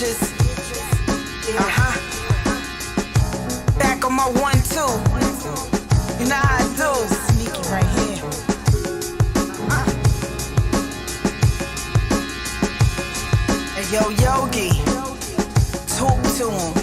bitches. Back on my 1-2. You know how I do. Sneaky right here. Hey, yo, Yogi. Talk to him.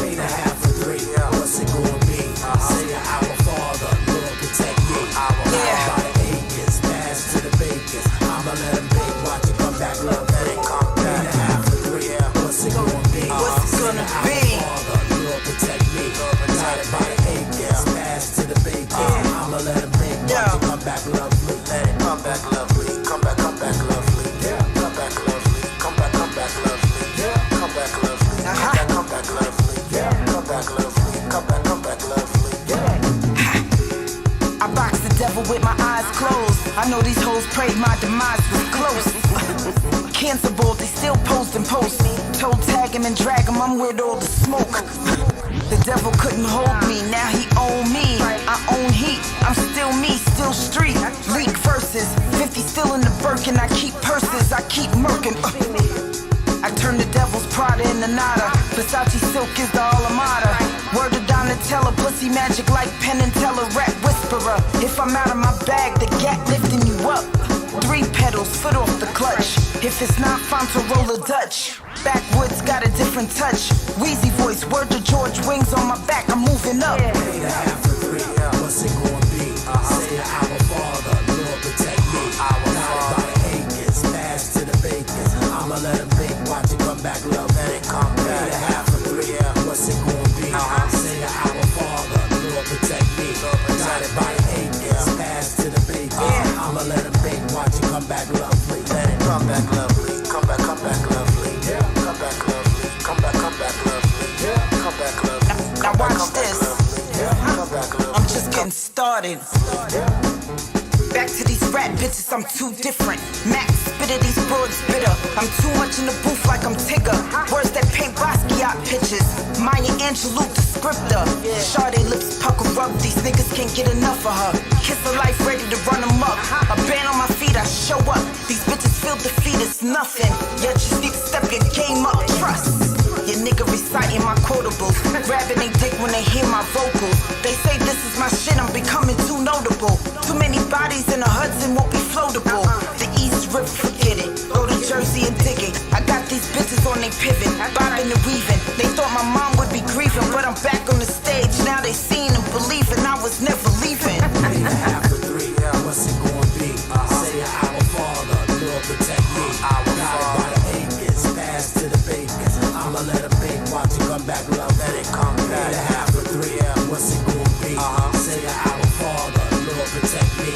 Made a half for 3, what's it gonna be? Say our Father, Lord protect me. Our by the acres, pass to the bakers. I'ma let them bake, watch it come back, love, let it come back. Made a half for 3, what's it gonna be? What's it gonna be? Our Father, Lord protect me. Got it by the acres, pass to the bakers. I'ma let them bake, watch it come back, lovely. Let it come back, lovely. Come back, lovely. Yeah, come back, lovely. Come back, lovely. Yeah, come back, lovely. Come back, lovely. Yeah, come back, lovely. Come back, lovely. I box the devil with my eyes closed. I know these hoes prayed my demise was close. Cancer balls, they still post and post. Toe tag him and drag him, I'm with all the smoke. The devil couldn't hold me, now he own me. I own heat, I'm still me, still street. Leak verses, 50 still in the Birkin. I keep purses, I keep murking. I turn the devil's Prada into nada. Versace silk is the alma mater. Word of Donatella, pussy magic like Penn and Teller, rap whisperer. If I'm out of my bag, the gap lifting you up. 3 pedals, foot off the clutch. If it's not Fonto, roll a Dutch. Backwoods got a different touch. Wheezy voice, word to George, wings on my back, I'm moving up. Made a half for 3, what's it gonna be? Say our Father, Lord protect me. Our by the acres, pass to the bakers. I'ma let them bake, watch it come back, love, let it come back. Made a half for 3, what's it gonna be? Say our Father, Lord protect me. Got it by the acres, pass to the bakers. I'ma let them bake, watch it come back, lovely. Let it come back, lovely. Come back, lovely. Yeah, come back, lovely. Come back, lovely. Yeah, come back, lovely. Now watch this. Come back, lovely. I'm just getting started. Back to these rap bitches, I'm too different. Max spitter, these broads bitter. I'm too much in the booth like I'm Tigger. Words that paint Basquiat pictures. Maya Angelou, the scripter. Sade lips pucker up, these niggas can't get enough of her. Kiss her life, ready to run them up. A band on my feet, I show up. These bitches feel defeat, it's nothing. You just need to step your game up, trust. Your nigga reciting my quotables. Grabbing they dick when they hear my vocals. They say this is my shit, I'm becoming too notable. Too many bodies in the Hudson won't be floatable. The East River, forget it. Go to Jersey and dig it. I got these bitches on they pivot, bobbing and weaving. They thought my mom would be grieving, but I'm back on the stage. Now they seeing and believing I was never leaving. Made a half for 3, what's it gonna be? Say our Father, Lord protect me. Got it by the acres, pass to the bakers. I'ma let them bake, watch it come back, love, let it come back. Made a half for 3, what's it gonna be? Say our Father, Lord protect me.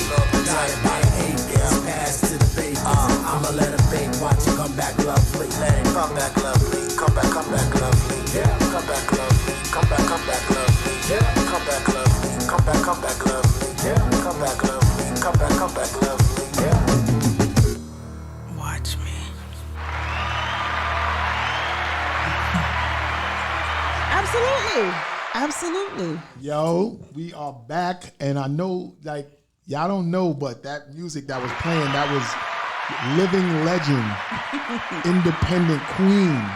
Got it by the acres, pass to the bakers. I'ma let them bake, watch it come back, lovely. Let it come back, lovely. Come back, lovely. Yeah, come back, lovely. Come back, lovely. Yeah, come back, lovely. Come back, lovely. Yeah, come back, lovely. Come back, lovely. Yeah. Watch me. Absolutely. Yo, we are back, and I know, like, y'all don't know, but that music that was playing, that was living legend, independent queen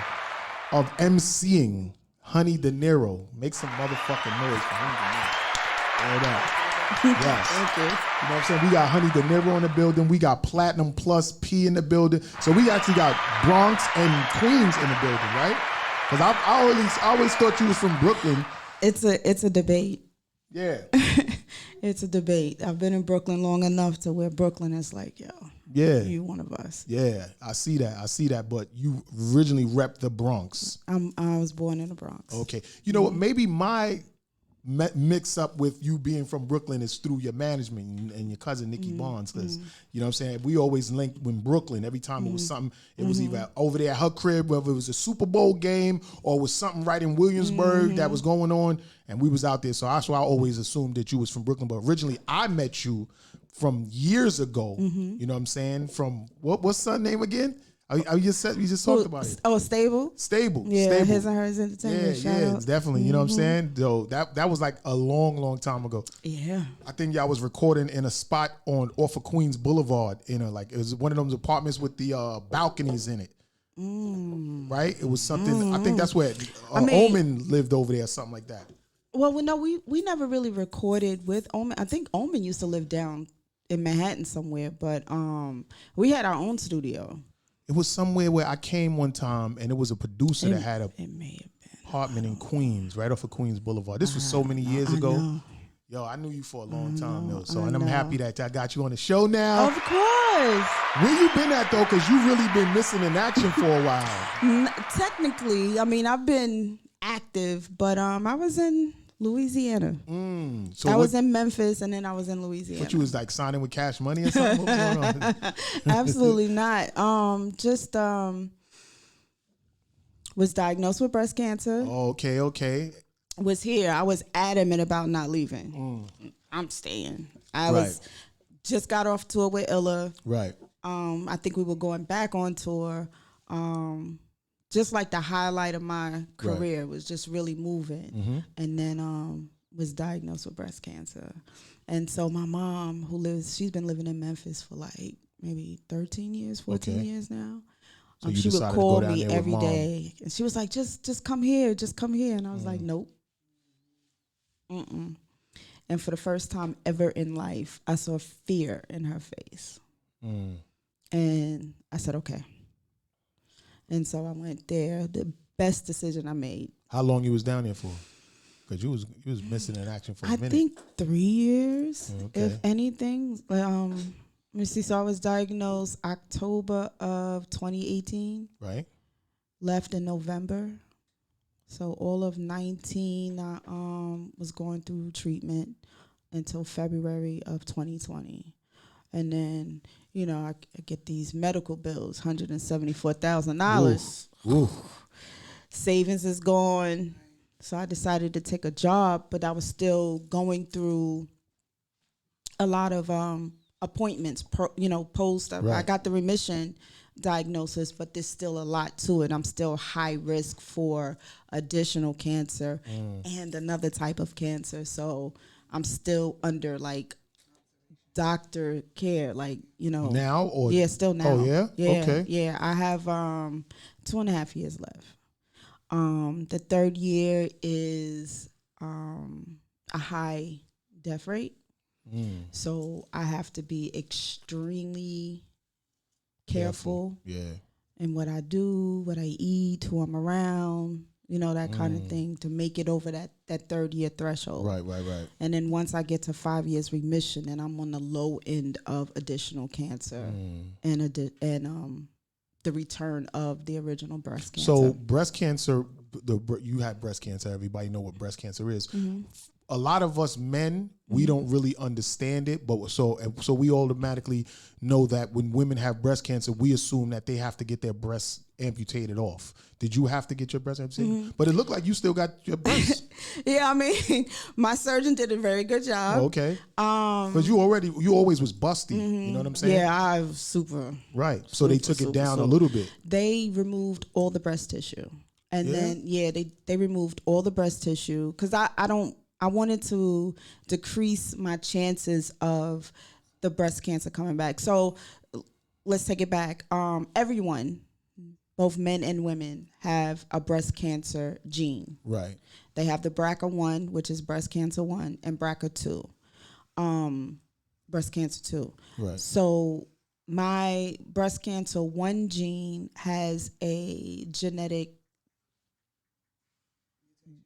of MCing, Honey Dinero. Make some motherfucking noise for Honey Dinero. All that. Yes. Thank you. You know what I'm saying? We got Honey Dinero in the building. We got Platinum Plus P in the building. So we actually got Bronx and Queens in the building, right? Because I always thought you was from Brooklyn. It's a debate. Yeah. It's a debate. I've been in Brooklyn long enough to where Brooklyn is like, yo, Yeah. you one of us. Yeah, I see that. But you originally repped the Bronx. I was born in the Bronx. Okay. You know what? Maybe my mix up with you being from Brooklyn is through your management and your cousin Nikki Bonds, because you know what I'm saying, we always linked with Brooklyn. Every time it was something, it was either over there at her crib, whether it was a Super Bowl game or it was something right in Williamsburg that was going on, and we was out there. So that's why I always assumed that you was from Brooklyn. But originally I met you from years ago. You know what I'm saying? From what's her name again? We just talked about it. Oh, Stable? Stable. Yeah, Stable. His and Hers Entertainment. Yeah, definitely. You know what I'm saying? So that was like a long time ago. Yeah. I think y'all was recording in a spot off of Queens Boulevard. It was one of those apartments with the balconies in it. Right? It was something. I think that's where I mean- Omen lived over there, something like that. Well, no, we never really recorded with Omen. I think Omen used to live down in Manhattan somewhere, but we had our own studio. It was somewhere where I came one time, and it was a producer that had a It may have been. apartment in Queens, right off of Queens Boulevard. This was so many years I ago. know. Yo, I knew you for a long time, though. So, I and I'm know. happy that I got you on the show now. Of course. Where you been at, though? Because you really been missing in action for a while. Technically, I mean, I've been active, but I was in Louisiana. So I was in Memphis, and then I was in Louisiana. What you was like signing with Cash Money or something? What was going on? Absolutely not. Just was diagnosed with breast cancer. Okay. Was here. I was adamant about not leaving. I'm staying. I was just got off tour with Illa. Right. I think we were going back on tour. Just like the highlight of my career was just really moving. And then was diagnosed with breast cancer. And so my mom, she's been living in Memphis for like maybe 13 years, 14 years now. So you she would decided to call go down me there with every Mom. day. And she was like, just come here, just come here. And I was like, nope. And for the first time ever in life, I saw fear in her face. And I said, okay. And so I went there. The best decision I made. How long you was down there for? Because you was missing in action for a minute. I think 3 years, Okay. if anything. Let me see. So I was diagnosed October of 2018. Right. Left in November. So all of 19, I was going through treatment until February of 2020. And then, I get these medical bills, $174,000. Ooh. Savings is gone. So I decided to take a job, but I was still going through a lot of appointments, post. Right. I got the remission diagnosis, but there's still a lot to it. I'm still high risk for additional cancer and another type of cancer. So I'm still under doctor care, Now or yeah, still now. Oh yeah? Okay. Yeah. I have 2.5 years left. The third year is a high death rate. So I have to be extremely careful in what I do, what I eat, who I'm around, that kind of thing to make it over that third year threshold. Right. And then once I get to 5 years remission, then I'm on the low end of additional cancer and the return of the original breast cancer. So breast cancer, you had breast cancer. Everybody know what breast cancer is. A lot of us men, we don't really understand it, but so we automatically know that when women have breast cancer, we assume that they have to get their breasts amputated off. Did you have to get your breast amputated? But it looked like you still got your breasts. Yeah, I mean, my surgeon did a very good job. Okay. Because you always was busty. You know what I'm saying? Yeah, I was super. Right. So they took it down a little bit. They removed all the breast tissue. And then, they removed all the breast tissue because I wanted to decrease my chances of the breast cancer coming back. So let's take it back. Everyone, both men and women, have a breast cancer gene. Right. They have the BRCA1, which is breast cancer 1, and BRCA2, breast cancer 2. Right. So my breast cancer 1 gene has a genetic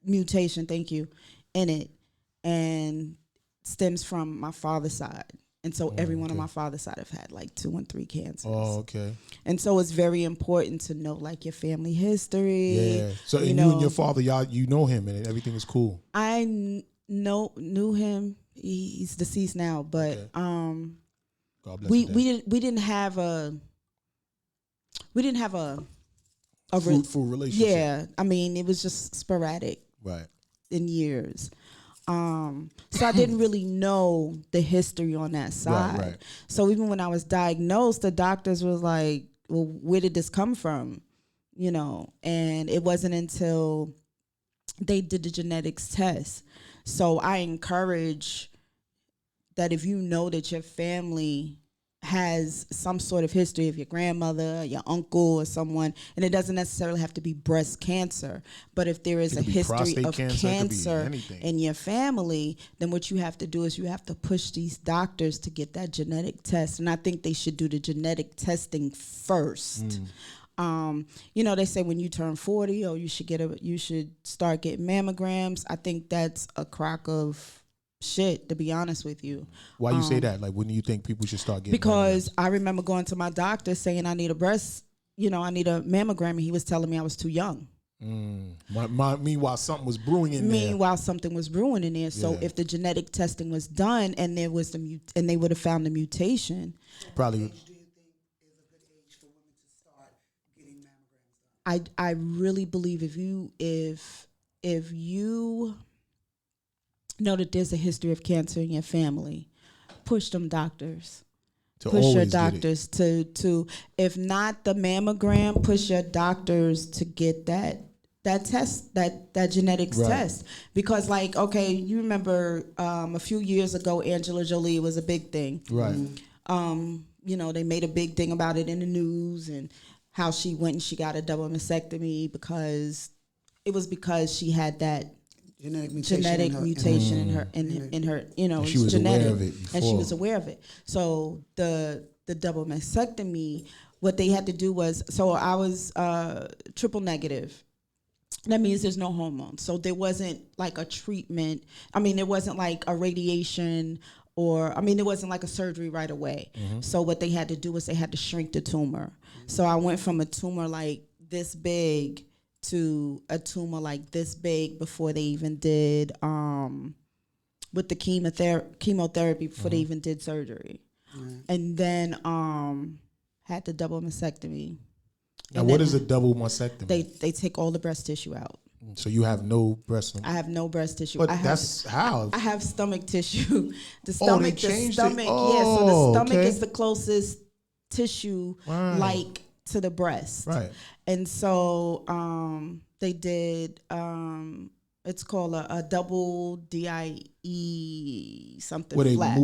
mutation, in it, and stems from my father's side. And so everyone on my father's side have had 2 and 3 cancers. Oh, okay. And so it's very important to know your family history. Yeah. So and you and your father, y'all, you know him and everything is cool. I knew him. He's deceased now, but God bless we him. we didn't have a Fruitful relationship. Yeah, I mean, it was just sporadic. Right. In years. So I didn't really know the history on that side. Right. So even when I was diagnosed, the doctors was like, well, where did this come from? And it wasn't until they did the genetics test. So I encourage that if you know that your family has some sort of history of your grandmother, your uncle, or someone, and it doesn't necessarily have to be breast cancer, but if there is a history of cancer in your family, then what you have to do is you have to push these doctors to get that genetic test, and I think they should do the genetic testing first. You know, they say when you turn 40, you should start getting mammograms. I think that's a crock of shit, to be honest with you. Why you say that? Like, when do you think people should start getting because mammograms? I remember going to my doctor saying I need a mammogram, and he was telling me I was too young. Meanwhile, something was brewing in there. So if the genetic testing was done and there was and they would have found the mutation, probably. I really believe if you know that there's a history of cancer in your family, push them doctors. Push your doctors to if not the mammogram, push your doctors to get that test, that genetics test. Because like, okay, you remember a few years ago, Angela Jolie was a big thing. Right. You know, they made a big thing about it in the news and how she went and she got a double mastectomy because she had that genetic mutation in her, you know, she was genetic, aware of it before. And she was aware of it. So the double mastectomy, what they had to do was, so I was triple negative. That means there's no hormones. So there wasn't like a treatment. I mean, there wasn't like a radiation there wasn't like a surgery right away. So what they had to do was they had to shrink the tumor. So I went from a tumor like this big to a tumor like this big before they even did with the chemotherapy before they even did surgery. And then had the double mastectomy. Now, what is a double mastectomy? They take all the breast tissue out. So you have no breast? I have no breast tissue. But that's how? I have stomach tissue. They changed it? So the stomach is the closest tissue, like to the breast. Right. And so they did. It's called a double DIE something flat.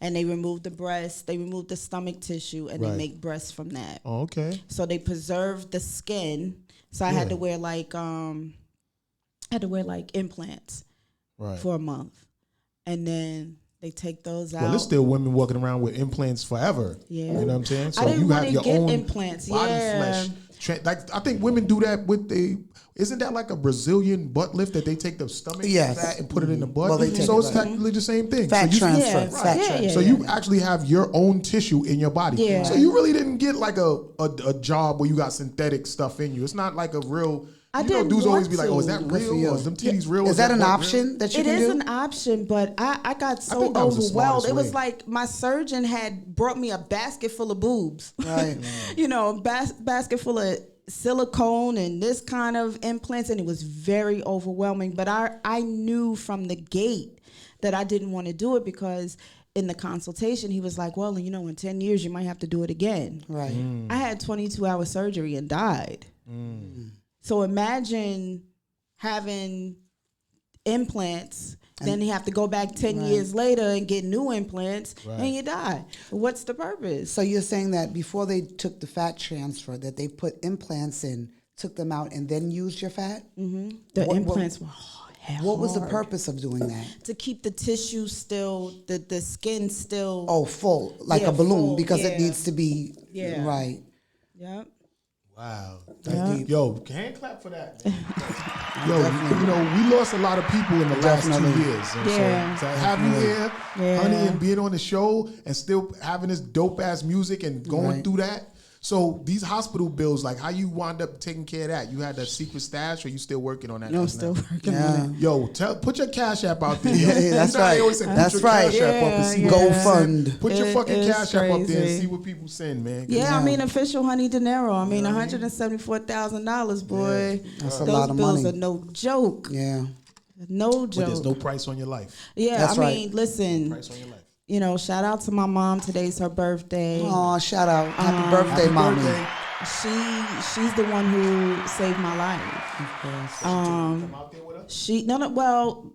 And they removed the breast, they removed the stomach tissue, and they make breasts from that. Oh, okay. So they preserved the skin. So I had to wear like implants for a month, and then they take those out. Well, there's still women walking around with implants forever. Yeah, you know what I'm saying. So I didn't you have your get own implants. body flesh. Like I think women do that with isn't that like a Brazilian butt lift that they take the stomach fat and put it in the butt? Well, so it's technically the same thing. Fat transfer. So you actually have your own tissue in your body. Yeah. So you really didn't get like a job where you got synthetic stuff in you. It's not like a real. Dudes always be like, "Oh, is that real? Or is them titties real? Is that an option that you can do?" It is an option, but I got so overwhelmed. It was like my surgeon had brought me a basket full of boobs. Right. You know, basket full of silicone and this kind of implants, and it was very overwhelming. But I knew from the gate that I didn't want to do it because in the consultation he was like, well, you know, in 10 years you might have to do it again. Right. I had 22-hour surgery and died. So imagine having implants, then you have to go back 10 years later and get new implants, and you die. What's the purpose? So you're saying that before they took the fat transfer, that they put implants in, took them out, and then used your fat? Mm-hmm. The implants were hard. What was the purpose of doing that? To keep the tissue still, the skin still. Oh, full, like a balloon, because it needs to be right. Yep. Wow. Yo, hand clap for that. Yo, you know, we lost a lot of people in the last 2 years. So to have you here, honey, and being on the show and still having this dope ass music and going through that. So these hospital bills, like how you wound up taking care of that? You had that secret stash, or you still working on that? No, still working on it. Yo, put your Cash App out there. That's right. That's right. Go fund. Put your fucking Cash App up there and see what people send, man. Yeah, I mean, official Honey Dinero. I mean, $174,000, boy. That's a lot of money. Those bills are no joke. Yeah. No joke. But there's no price on your life. Yeah, that's mean, listen. No price on your life. You know, shout out to my mom. Today's her birthday. Oh, shout out. Happy birthday, mommy. She's the one who saved my life. Of course. Come out there with us? Well,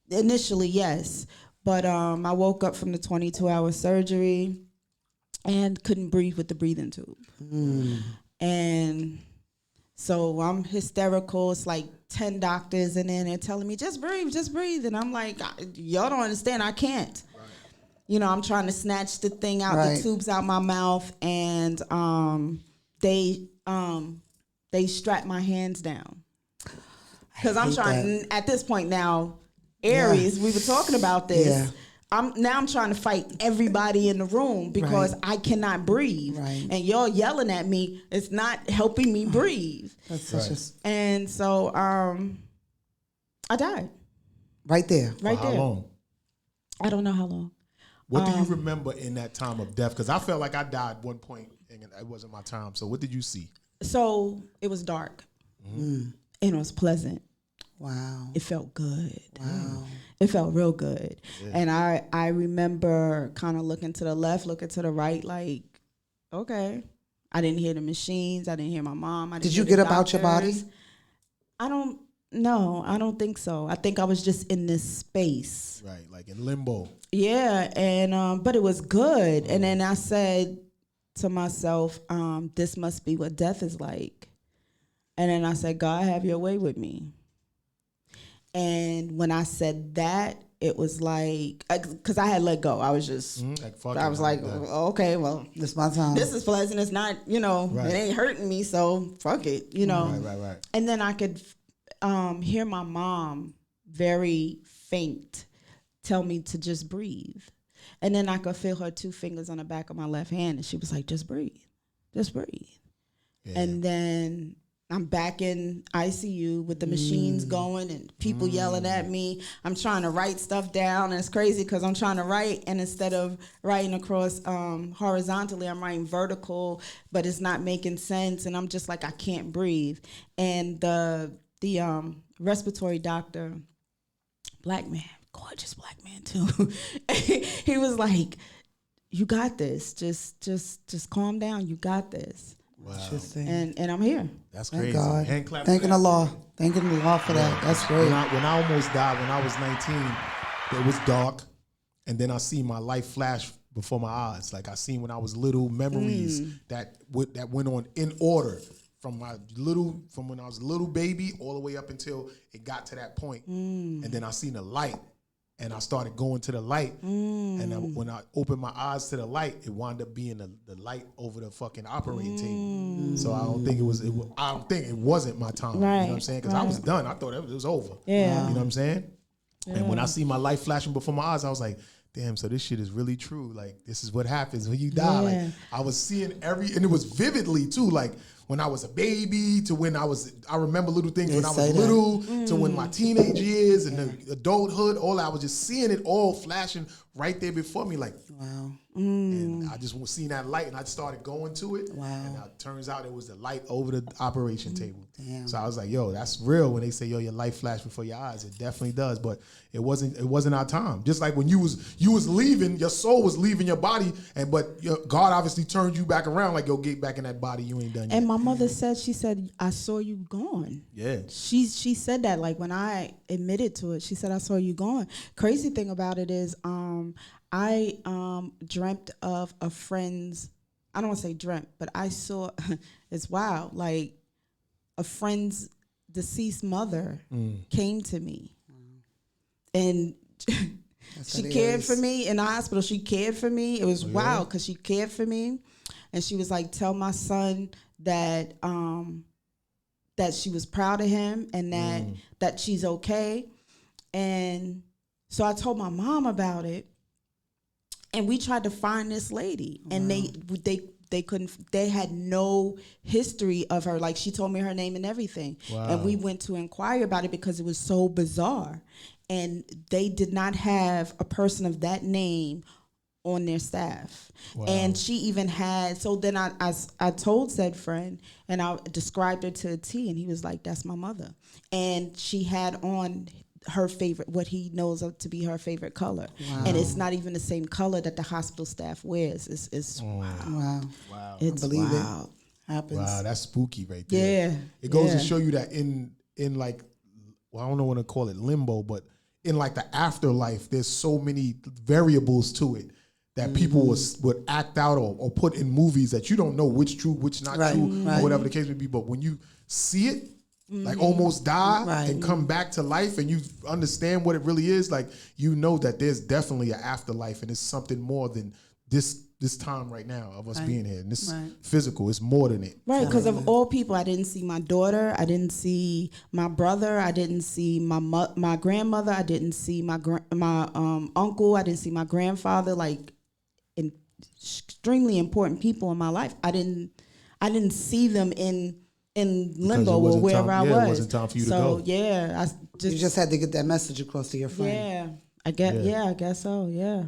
initially, yes. But I woke up from the 22-hour surgery. and couldn't breathe with the breathing tube. And so I'm hysterical. It's like 10 doctors in there, and they're telling me, just breathe. And I'm like, y'all don't understand, I can't. Right. You know, I'm trying to snatch the thing out, the tubes out my mouth, and they strap my hands down. Because I'm trying, at this point now, Aries, we were talking about this. Yeah. I'm trying to fight everybody in the room because I cannot breathe. Right. And y'all yelling at me, it's not helping me breathe. That's such And so I died. Right there. Right For how there. long? I don't know how long. What do you remember in that time of death? Because I felt like I died at one point and it wasn't my time. So what did you see? So it was dark. And it was pleasant. Wow. It felt good. Wow. It felt real good. Yeah. And I remember kind of looking to the left, looking to the right, like, okay. I didn't hear the machines. I didn't hear my mom. Did you get up out your body? I don't think so. I think I was just in this space. Right, like in limbo. Yeah, and but it was good. And then I said to myself, this must be what death is like. And then I said, God, have your way with me. And when I said that, it was like, because I had let go. I was just, I was like, okay, well, this is my time. This is pleasant. It's not, it ain't hurting me, so fuck it, Right. And then I could hear my mom very faint tell me to just breathe. And then I could feel her 2 fingers on the back of my left hand, and she was like, just breathe. Yeah. And then I'm back in ICU with the machines going and people yelling at me. I'm trying to write stuff down, and it's crazy because I'm trying to write, and instead of writing across horizontally, I'm writing vertical, but it's not making sense, and I'm just like, I can't breathe. And the respiratory doctor, black man, gorgeous black man too, he was like, you got this. Just calm down. You got this. Wow. And I'm here. That's crazy. God. Thanking the law for that. That's great. When I almost died, when I was 19, it was dark, and then I see my life flash before my eyes. Like I seen when I was little, memories that went on in order from when I was a little baby all the way up until it got to that point. And then I seen the light. And I started going to the light, and when I opened my eyes to the light, it wound up being the light over the fucking operating table. So I don't think it wasn't my time. Right. You know what I'm saying? Because I was done. I thought it was over. Yeah. You know what I'm saying? Yeah. And when I see my life flashing before my eyes, I was like, damn, so this shit is really true. Like, this is what happens when you die. Like, I was seeing and it was vividly too. Like, when I was a baby to when I remember little things when I was little to when my teenage years and the adulthood, I was just seeing it all flashing right there before me. Like, wow. And I just seen that light, and I started going to it. Wow. And it turns out it was the light over the operation table. Damn. So I was like, yo, that's real. When they say, yo, your life flashed before your eyes, it definitely does. But it wasn't our time. Just like when you was leaving, your soul was leaving your body, but God obviously turned you back around. Like, yo, get back in that body. You ain't done yet. And my mother said, I saw you gone. Yeah. She said that, like, when I admitted to it, she said, I saw you gone. Crazy thing about it is, I dreamt of a friend's, I don't want to say dreamt, but I saw, it's wild, like a friend's deceased mother came to me. And she cared for me in the hospital. She cared for me. It was wild because she cared for me. And she was like, tell my son that that she was proud of him and that she's okay. And so I told my mom about it. And we tried to find this lady, and they couldn't. They had no history of her. Like, she told me her name and everything, and we went to inquire about it because it was so bizarre, and they did not have a person of that name on their staff. And she even had. So then I told said friend, and I described her to a T, and he was like, "That's my mother," and she had on her favorite, what he knows of to be her favorite color. And it's not even the same color that the hospital staff wears. It's wow. It's wild. Happens. Wow, that's spooky right there. Yeah. It goes to show you that in like, well, I don't know what to call it, limbo, but in like the afterlife, there's so many variables to it that people would act out or put in movies that you don't know which true, which not true, or whatever the case may be. But when you see it, like almost die and come back to life, and you understand what it really is, like you know that there's definitely an afterlife, and it's something more than this time right now of us being here. And this physical, it's more than it. Right, because of all people, I didn't see my daughter, I didn't see my brother, I didn't see my grandmother, I didn't see my uncle, I didn't see my grandfather, like extremely important people in my life. I didn't see them in limbo or wherever I was. It wasn't time for you to go. So yeah, you just had to get that message across to your friend. Yeah, I guess so. Yeah.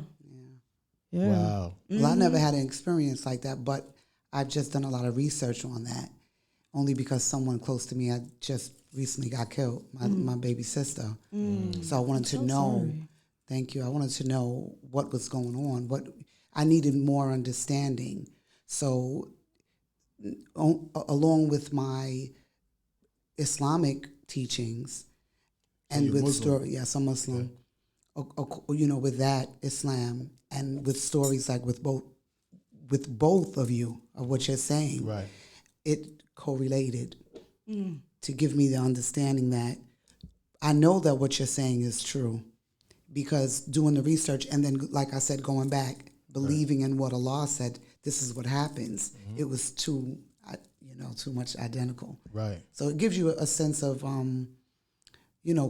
Wow. Well, I never had an experience like that, but I've just done a lot of research on that. Only because someone close to me, I just recently got killed, my baby sister. So I wanted to know. Sorry. Thank you. I wanted to know what was going on. What I needed more understanding. So, along with my Islamic teachings and with story, yes, I'm Muslim. You know, with that Islam and with stories like with both of you of what you're saying, right? It correlated to give me the understanding that I know that what you're saying is true, because doing the research and then, like I said, going back, believing in what Allah said, this is what happens. It was too much identical. Right. So it gives you a sense of,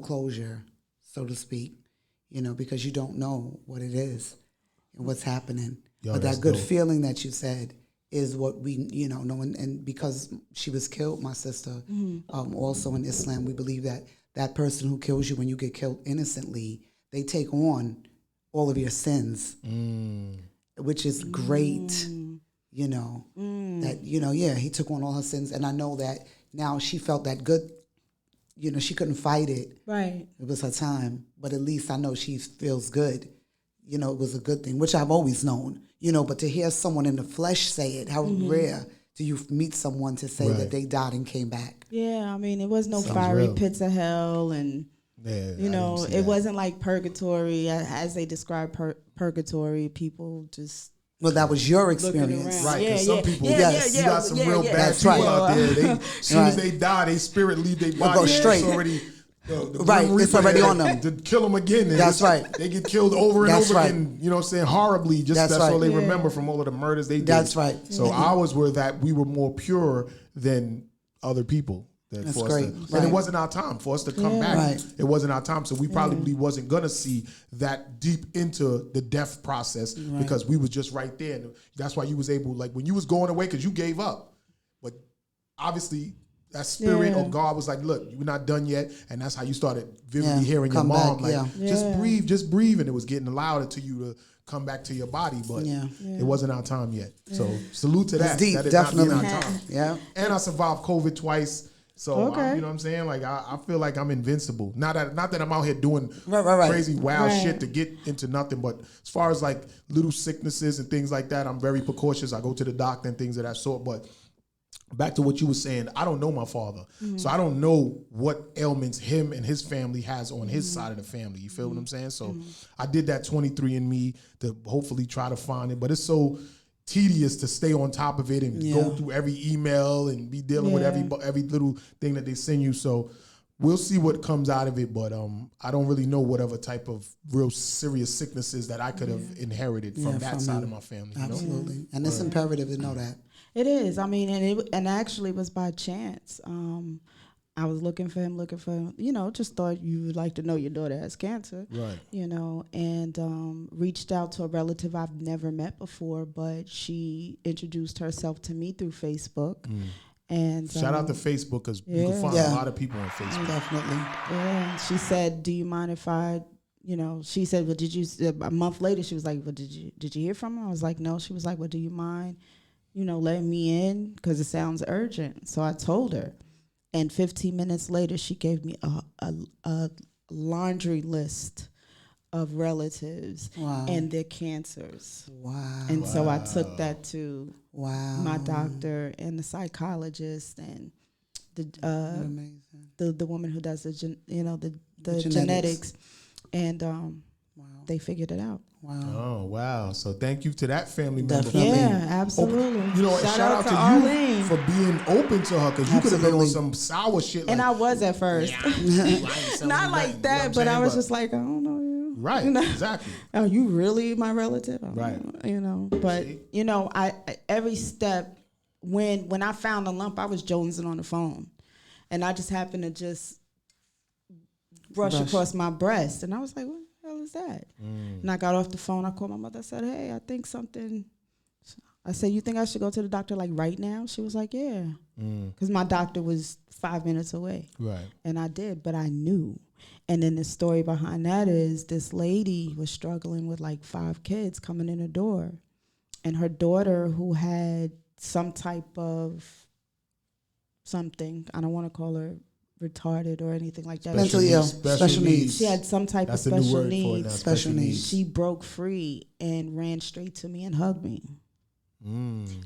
closure, so to speak, because you don't know what it is and what's happening. But that good feeling that you said is what we, know, and because she was killed, my sister, also in Islam, we believe that person who kills you when you get killed innocently, they take on all of your sins, which is great, that, he took on all her sins. And I know that now she felt that good, she couldn't fight it. Right. It was her time, but at least I know she feels good. It was a good thing, which I've always known, but to hear someone in the flesh say it, how rare do you meet someone to say that they died and came back? Yeah, I mean, it was no fiery pits of hell, and it wasn't like purgatory as they describe purgatory. People just that was your experience, right? Because some people, you got some real bad people out there. As soon as they die, they spirit leave their body. Go straight. It's already it's already on them. To kill them again. That's right. They get killed over and over again. You know what I'm saying? Horribly. Just that's all they remember from all of the murders they did. That's right. So ours were that we were more pure than other people. That's great. And it wasn't our time for us to come back. Right. It wasn't our time. So we probably wasn't going to see that deep into the death process because we was just right there. And that's why you was able, like when you was going away, because you gave up. But obviously that spirit or God was like, look, you're not done yet. And that's how you started vividly hearing your mom. Back, just breathe. And it was getting louder to you to come back to your body. But it wasn't our time yet. So salute to that. Deep, that is definitely. not being our time. Yeah. And I survived COVID twice. So, you know what I'm saying? Like, I feel like I'm invincible. Not that I'm out here doing crazy, wild shit to get into nothing. But as far as, like, little sicknesses and things like that, I'm very precautious. I go to the doctor and things of that sort. But back to what you were saying, I don't know my father. So I don't know what ailments him and his family has on his side of the family. You feel what I'm saying? So I did that 23andMe to hopefully try to find it. But it's so tedious to stay on top of it and go through every email and be dealing with every little thing that they send you. So we'll see what comes out of it, but I don't really know whatever type of real serious sicknesses that I could have inherited from that side of my family. Absolutely. You know? And it's imperative to know that. It is. I mean, and actually it was by chance. I was looking for him, just thought you would like to know your daughter has cancer. Right. And reached out to a relative I've never met before, but she introduced herself to me through Facebook. And shout out to Facebook, because you can find a lot of people on Facebook. Definitely. Yeah. She said, do you mind if I, she said, well, did you, a month later, she was like, well, did you hear from him? I was like, no. She was like, well, do you mind, letting me in? Because it sounds urgent. So I told her. And 15 minutes later, she gave me a laundry list of relatives and their cancers. Wow. And so I took that to my doctor and the psychologist and the woman who does the genetics. And they figured it out. Wow. Oh wow! So thank you to that family member. Definitely. Yeah, absolutely. You know, shout out to Arlene. you for being open to her, because you could have been on Absolutely. some sour shit. And like, I was at first. Not like that, but I was just like, I don't know you. right, You know? exactly. Are you really my relative? I don't Right. know, you know, but you know, I every step when I found the lump, I was jonesing on the phone, and I just happened to just brush across my breast, and I was like, what the hell is that? And I got off the phone. I called my mother. I said, hey, I think something. I said, you think I should go to the doctor like right now? She was like, yeah, because my doctor was 5 minutes away. Right. And I did, but I knew. And then the story behind that is this lady was struggling with like 5 kids coming in the door. And her daughter, who had some type of something, I don't want to call her retarded or anything like that. Mentally ill. Special needs. She had some type That's of the new special word for it now, needs. Special needs. She broke free and ran straight to me and hugged me.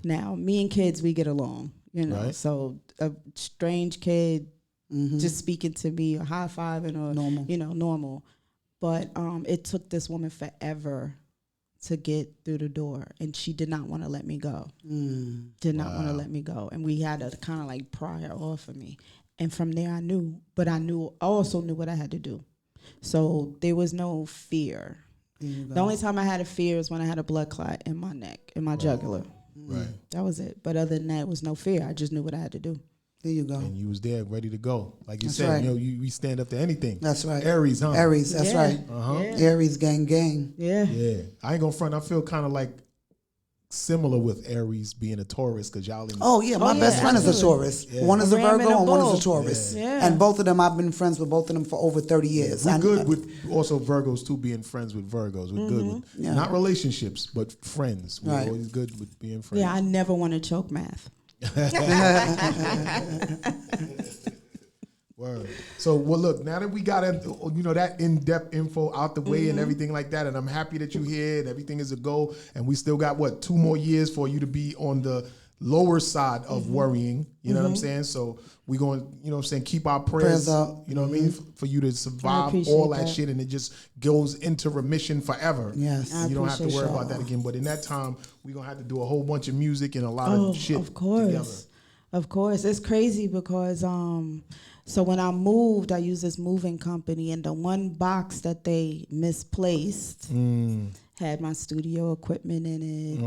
Now, me and kids, we get along, you know. Right. So a strange kid just speaking to me or high-fiving or, Normal. you know, normal. But it took this woman forever to get through the door, and she did not want to let me go. Did not want to let me go. And we had to kind of like pry her off of me. And from there I knew, but I also knew what I had to do. So there was no fear. The only time I had a fear was when I had a blood clot in my neck, in my jugular. Right. That was it. But other than that, it was no fear. I just knew what I had to do. There you go. And you was there, ready to go. Like you That's said, right. you know, we stand up to anything. That's right. Aries, huh? Aries, that's Yeah. right. Yeah. Aries gang. Yeah. Yeah. I ain't gonna front. I feel kind of like similar with Aries being a Taurus, because y'all in Oh yeah, my yeah, best friend is a absolutely. Taurus. Yeah. One is a A ram Virgo and a and one is bull. a Taurus. Yeah. And both of them, I've been friends with both of them for over 30 years. We're I- good with also Virgos too, being friends with Virgos. We're good with Yeah. not relationships, but friends. We're Right. always good with being friends. Yeah, I never want to choke math. Word. So, well, look, now that we got that in-depth info out the way and everything like that, and I'm happy that you're here and everything is a go, and we still got, 2 more years for you to be on the lower side of worrying, you know what I'm saying? So we're going, you know what I'm saying, keep our prayers up. You know what I mean, for you to survive appreciate all that that. shit, and it just goes into remission forever. Yes. And you don't have to appreciate worry y'all. about that again. But in that time, we're going to have to do a whole bunch of music and a lot Oh, of shit of course. together. Of course. It's crazy because so when I moved, I used this moving company, and the one box that they misplaced had my studio equipment in it,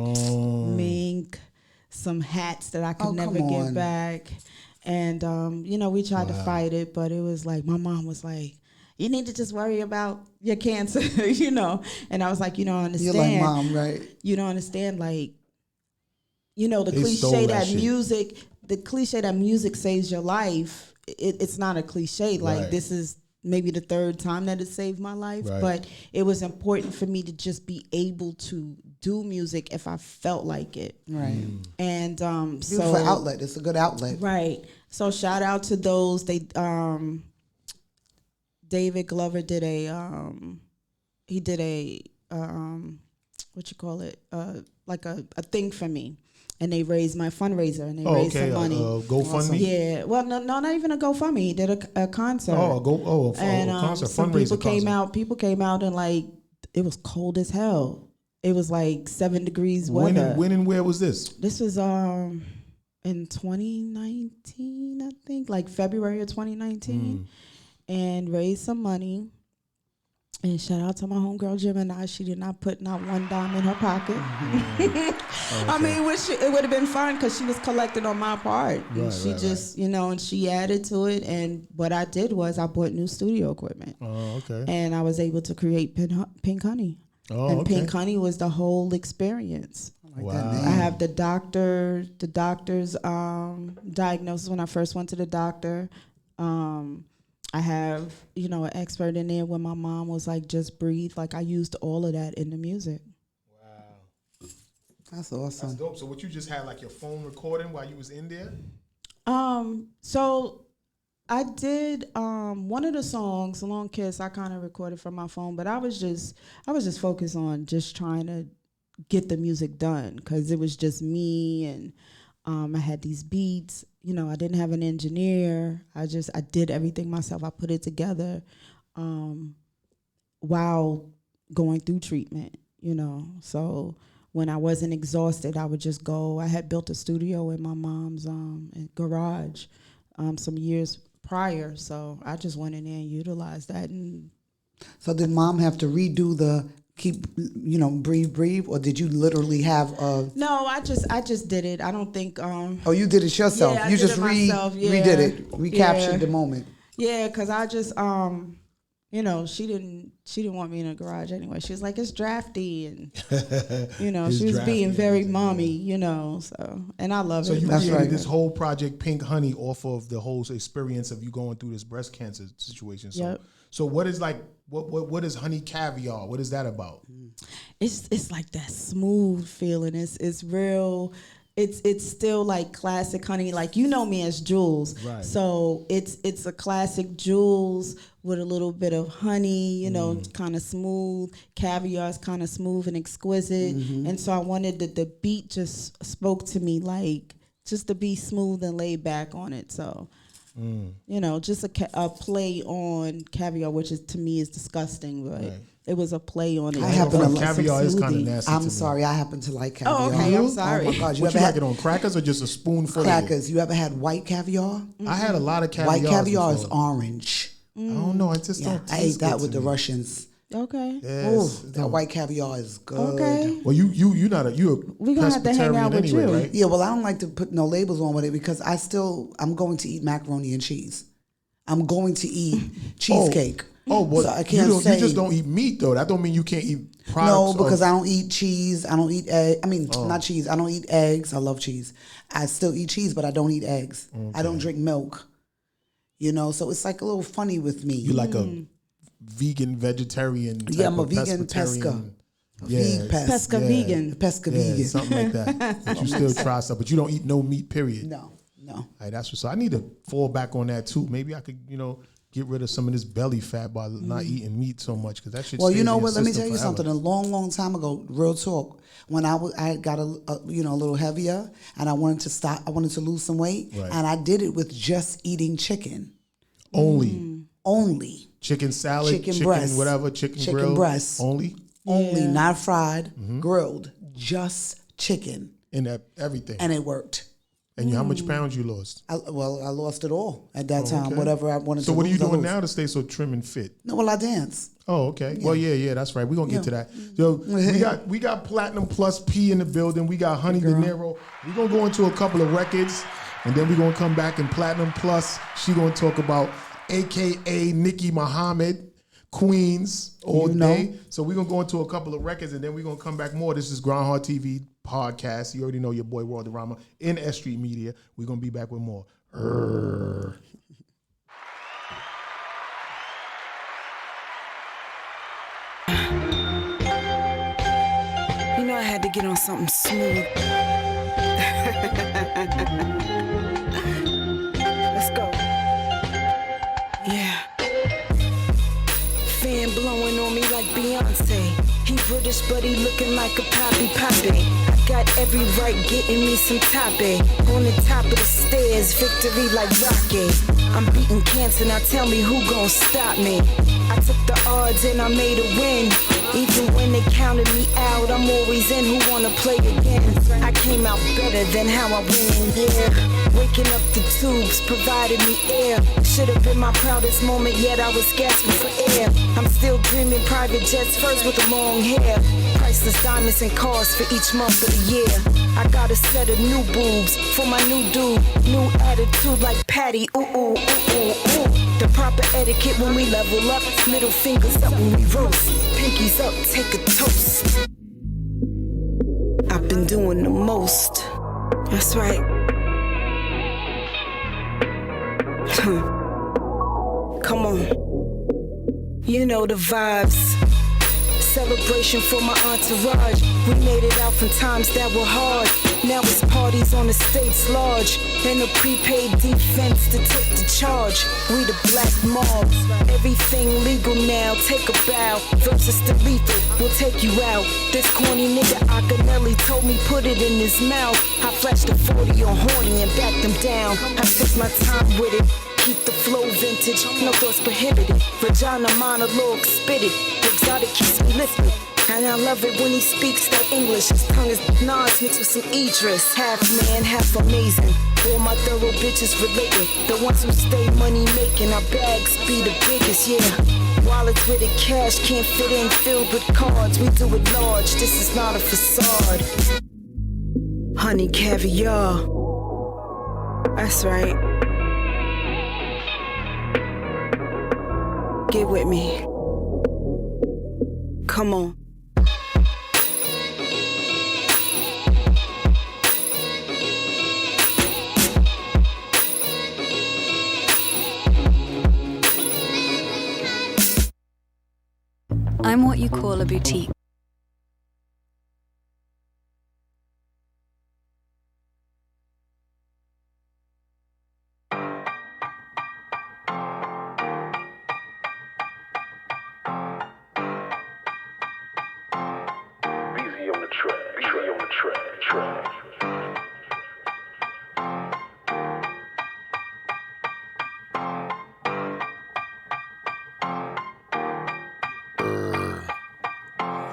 mink, some hats that I could Oh, never come get on. back. And you know, we tried to fight it, but it was like my mom was like, you need to just worry about your cancer, you know. And I was like, you don't understand. You're like mom, right? You don't understand, like, you know, the They stole cliche that that shit. music saves your life. It's not a cliche. Like, Right. this is maybe the 3rd time that it saved my life, Right. but it was important for me to just be able to do music if I felt like it. Right. And Beautiful so outlet. It's a good outlet. right. So shout out to those. They David Glover did a what you call it, like a thing for me, and they raised my fundraiser, and they raised some money. GoFundMe. Yeah, well, no, not even a GoFundMe. He did a concert. A concert, some fundraiser people concert. People came out, and like it was cold as hell. It was like 7 degrees weather. When and where was this? This was in 2019, I think, like February of 2019, and raised some money. And shout out to my homegirl Gemini. She did not put not one dime in her pocket. I mean, it would have been fun because she was collecting on my part. And she just, you know, and she added to it. And what I did was I bought new studio equipment. Oh, okay. And I was able to create Pink Honey. Oh, and okay. Pink Honey was the whole experience. Like that name. I have the doctor's diagnosis when I first went to the doctor. I have, you know, an expert in there when my mom was like, just breathe. Like, I used all of that in the music. Wow. That's awesome. That's dope. So what, you just had like your phone recording while you was in there? So I did one of the songs, Long Kiss, I kind of recorded from my phone, but I was just focused on just trying to get the music done because it was just me, and I had these beats. You know, I didn't have an engineer. I did everything myself. I put it together while going through treatment. you know. So when I wasn't exhausted, I would just go. I had built a studio in my mom's garage some years prior, so I just went in there and utilized that. And so did mom have to redo the breathe, or did you literally have a? No, I just did it. I don't think. Oh, you did it yourself. Yeah, you did just it myself. Yeah. redid it, recaptured Yeah. the moment. Yeah, because I just she didn't want me in a garage anyway. She was like, it's drafty, and she was being very mommy, So, and I love so it. you That's created right. this whole project Pink Honey off of the whole experience of you going through this breast cancer situation. So, Yep. so what is what is honey caviar? What is that about? It's like that smooth feeling. It's real. It's still like classic honey. Like, me as Jules. Right. So it's a classic Jules with a little bit of honey, kind of smooth. Caviar is kind of smooth and exquisite. And so I wanted the beat just spoke to me, like, just to be smooth and laid back on it. So, just a play on caviar, which to me is disgusting, but Right. it was a play on it. I happen to like caviar is kind of smoothie. nasty. I'm to me. sorry, I happen to like caviar. Oh, okay, I'm sorry. Oh my God, you What ever you like had it on crackers or just a spoonful? crackers? You ever had white caviar? I had a lot of caviar. White caviar is orange. I don't know. I just Yeah, don't. I ate that with the Russians. Okay. Oh, that white caviar is good. Okay. Well, you're We gonna have to hang out with anyway, you. right? Yeah, well, I don't like to put no labels on with it because I'm going to eat macaroni and cheese. I'm going to eat cheesecake. Oh, well, so I can't you just don't eat meat though. That don't mean you can't eat products. No, because I don't eat cheese. I don't eat egg. I mean, not cheese. I don't eat eggs. I love cheese. I still eat cheese, but I don't eat eggs. Okay. I don't drink milk. So it's like a little funny with me. You like a vegan, vegetarian. Yeah, I'm a vegan pesca. Yeah, Pesca vegan. Pesca vegan. Something like that. But you still try stuff, but you don't eat no meat. Period. No. All right, that's what's. I need to fall back on that too. Maybe I could, get rid of some of this belly fat by not eating meat so much because that shit. Well, stays you know in your what? Let me system tell you forever. something. A long, long time ago, real talk. When I got a little heavier and I wanted to stop. I wanted to lose some weight, Right. and I did it with just eating chicken. Only chicken salad, chicken breast, whatever, chicken grill, breast, only, not fried, grilled, just chicken, and everything, and it worked. And how much pounds you lost? I lost it all at that time. Whatever I wanted to. So what are you lose, I doing lose. now to stay so trim and fit? No, well, I dance. Oh, okay. Yeah. Well, yeah, that's right. We're gonna get to that. So we got Platinum Plus P in the building. We got Honey Dinero. We're gonna go into a couple of records, and then we're gonna come back in Platinum Plus. She gonna talk about AKA Nikki Mohammed, Queens all day. So we're gonna go into a couple of records, and then we're gonna come back more. This is Grindhard TV podcast. You already know your boy Worldarama in S.STREET Media. We're gonna be back with more. I had to get on something smooth. Let's go. Yeah. Fan blowing on me like Beyonce. He British, but he looking like a poppy. I got every right getting me some tape. On the top of the stairs, victory like Rocky. I'm beating cancer, now tell me who gon' stop me. I took the odds and I made a win. Even when they counted me out, I'm always in. Who wanna play again? I came out better than how I went in there. Waking up the tubes provided me air. Should've been my proudest moment, yet I was gasping for air. I'm still dreaming private jets first with the long hair. Priceless diamonds and cars for each month of the year. I got a set of new boobs for my new dude. New attitude like Patty, ooh, ooh, ooh, ooh, ooh. The proper etiquette when we level up. Middle fingers up when we roast. Pinkies up, take a toast. I've been doing the most. That's right. Come on. You know the vibes. Celebration for my entourage. We made it out from times that were hard. Now it's parties on the state's large. And a prepaid defense to take the charge. We the black mobs. Everything legal now, take a bow. Versus the lethal, we'll take you out. This corny nigga Akinelli told me put it in his mouth. I flashed a 40 on Horny and backed them down. I took my time with it. Keep the flow vintage, no thoughts prohibited. Vagina monologue, spit it. Exotic keeps me lifted. And I love it when he speaks that English. His tongue is Nas mixed with some Idris. Half man, half amazing. All my thorough bitches related. The ones who stay money making. Our bags be the biggest, yeah. Wallets with the cash can't fit in, filled with cards. We do it large, this is not a facade. Honey caviar. That's right. Get with me. Come on. I'm what you call a boutique.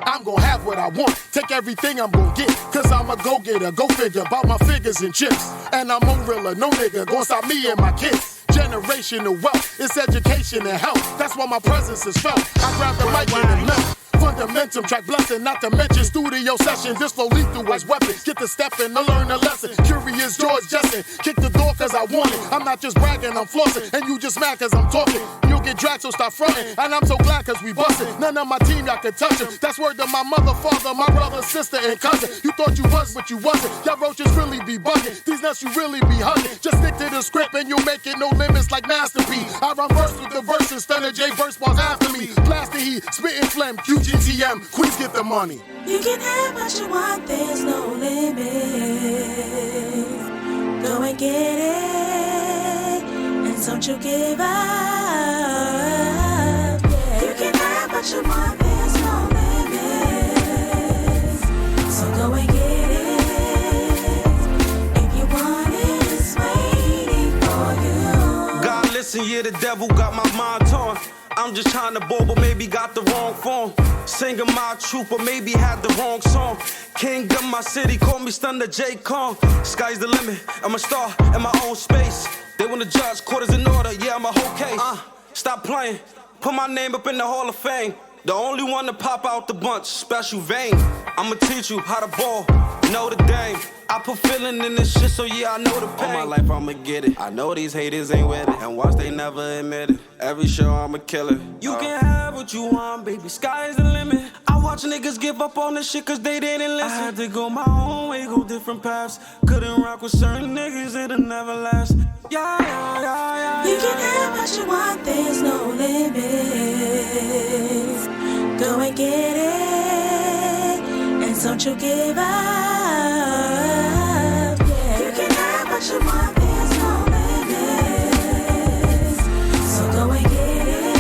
I'm gon' have what I want, take everything I'm gon' get. Cause I'm a go-getter, go figure, about my figures and chips. And I'm on realer, no nigga gon' stop me and my kids. Generational wealth, it's education and health. That's why my presence is felt. I grab the mic and left. Fundamentum, track blessing, not to mention studio session. This flow lethal as weapons. Get the step in to learn a lesson. Curious George Jetson, kick the door cause I want it. I'm not just bragging, I'm flossing. And you just mad cause I'm talking. You'll get dragged, so stop fronting. And I'm so glad cause we busted. None of my team y'all can touch it. That's word to my mother, father, my brother, sister, and cousin. You thought you was, but you wasn't. Y'all roaches really be bugging. These nuts you really be hugging. Just stick to the script and you'll make it no limits like Master P. I run first with the verses, Stunner J verse bars after me. Blasting heat, spitting phlegm, QGTM, Queens get the money. You can have what you want, there's no limit. Go and get it, and don't you give up. Yeah. You can have what you want, there's no limit. So go and get it. If you want it, it's waiting for you. God, listen, yeah, the devil got my mind torn. I'm just trying to ball, but maybe got the wrong form. Singing my truth, but maybe had the wrong song. King of my city, call me Stunner J. Kong. Sky's the limit, I'm a star in my own space. They wanna judge, quarters in order, yeah, I'm a whole case. Stop playing, put my name up in the Hall of Fame. The only one to pop out the bunch, special vein. I'ma teach you how to ball, know the game. I put feeling in this shit, so yeah, I know the pain. All my life I'ma get it. I know these haters ain't with it, and watch they never admit it. Every show I'm a killer. You can have what you want, baby, sky's the limit. I watch niggas give up on this shit cause they didn't listen. I had to go my own way, go different paths. Couldn't rock with certain niggas, it'll never last. Yeah, yeah, yeah, yeah. You can have what you want, there's no limits. Go and get it, and don't you give up. Yeah. You can have what you want, there's no limits. So go and get it.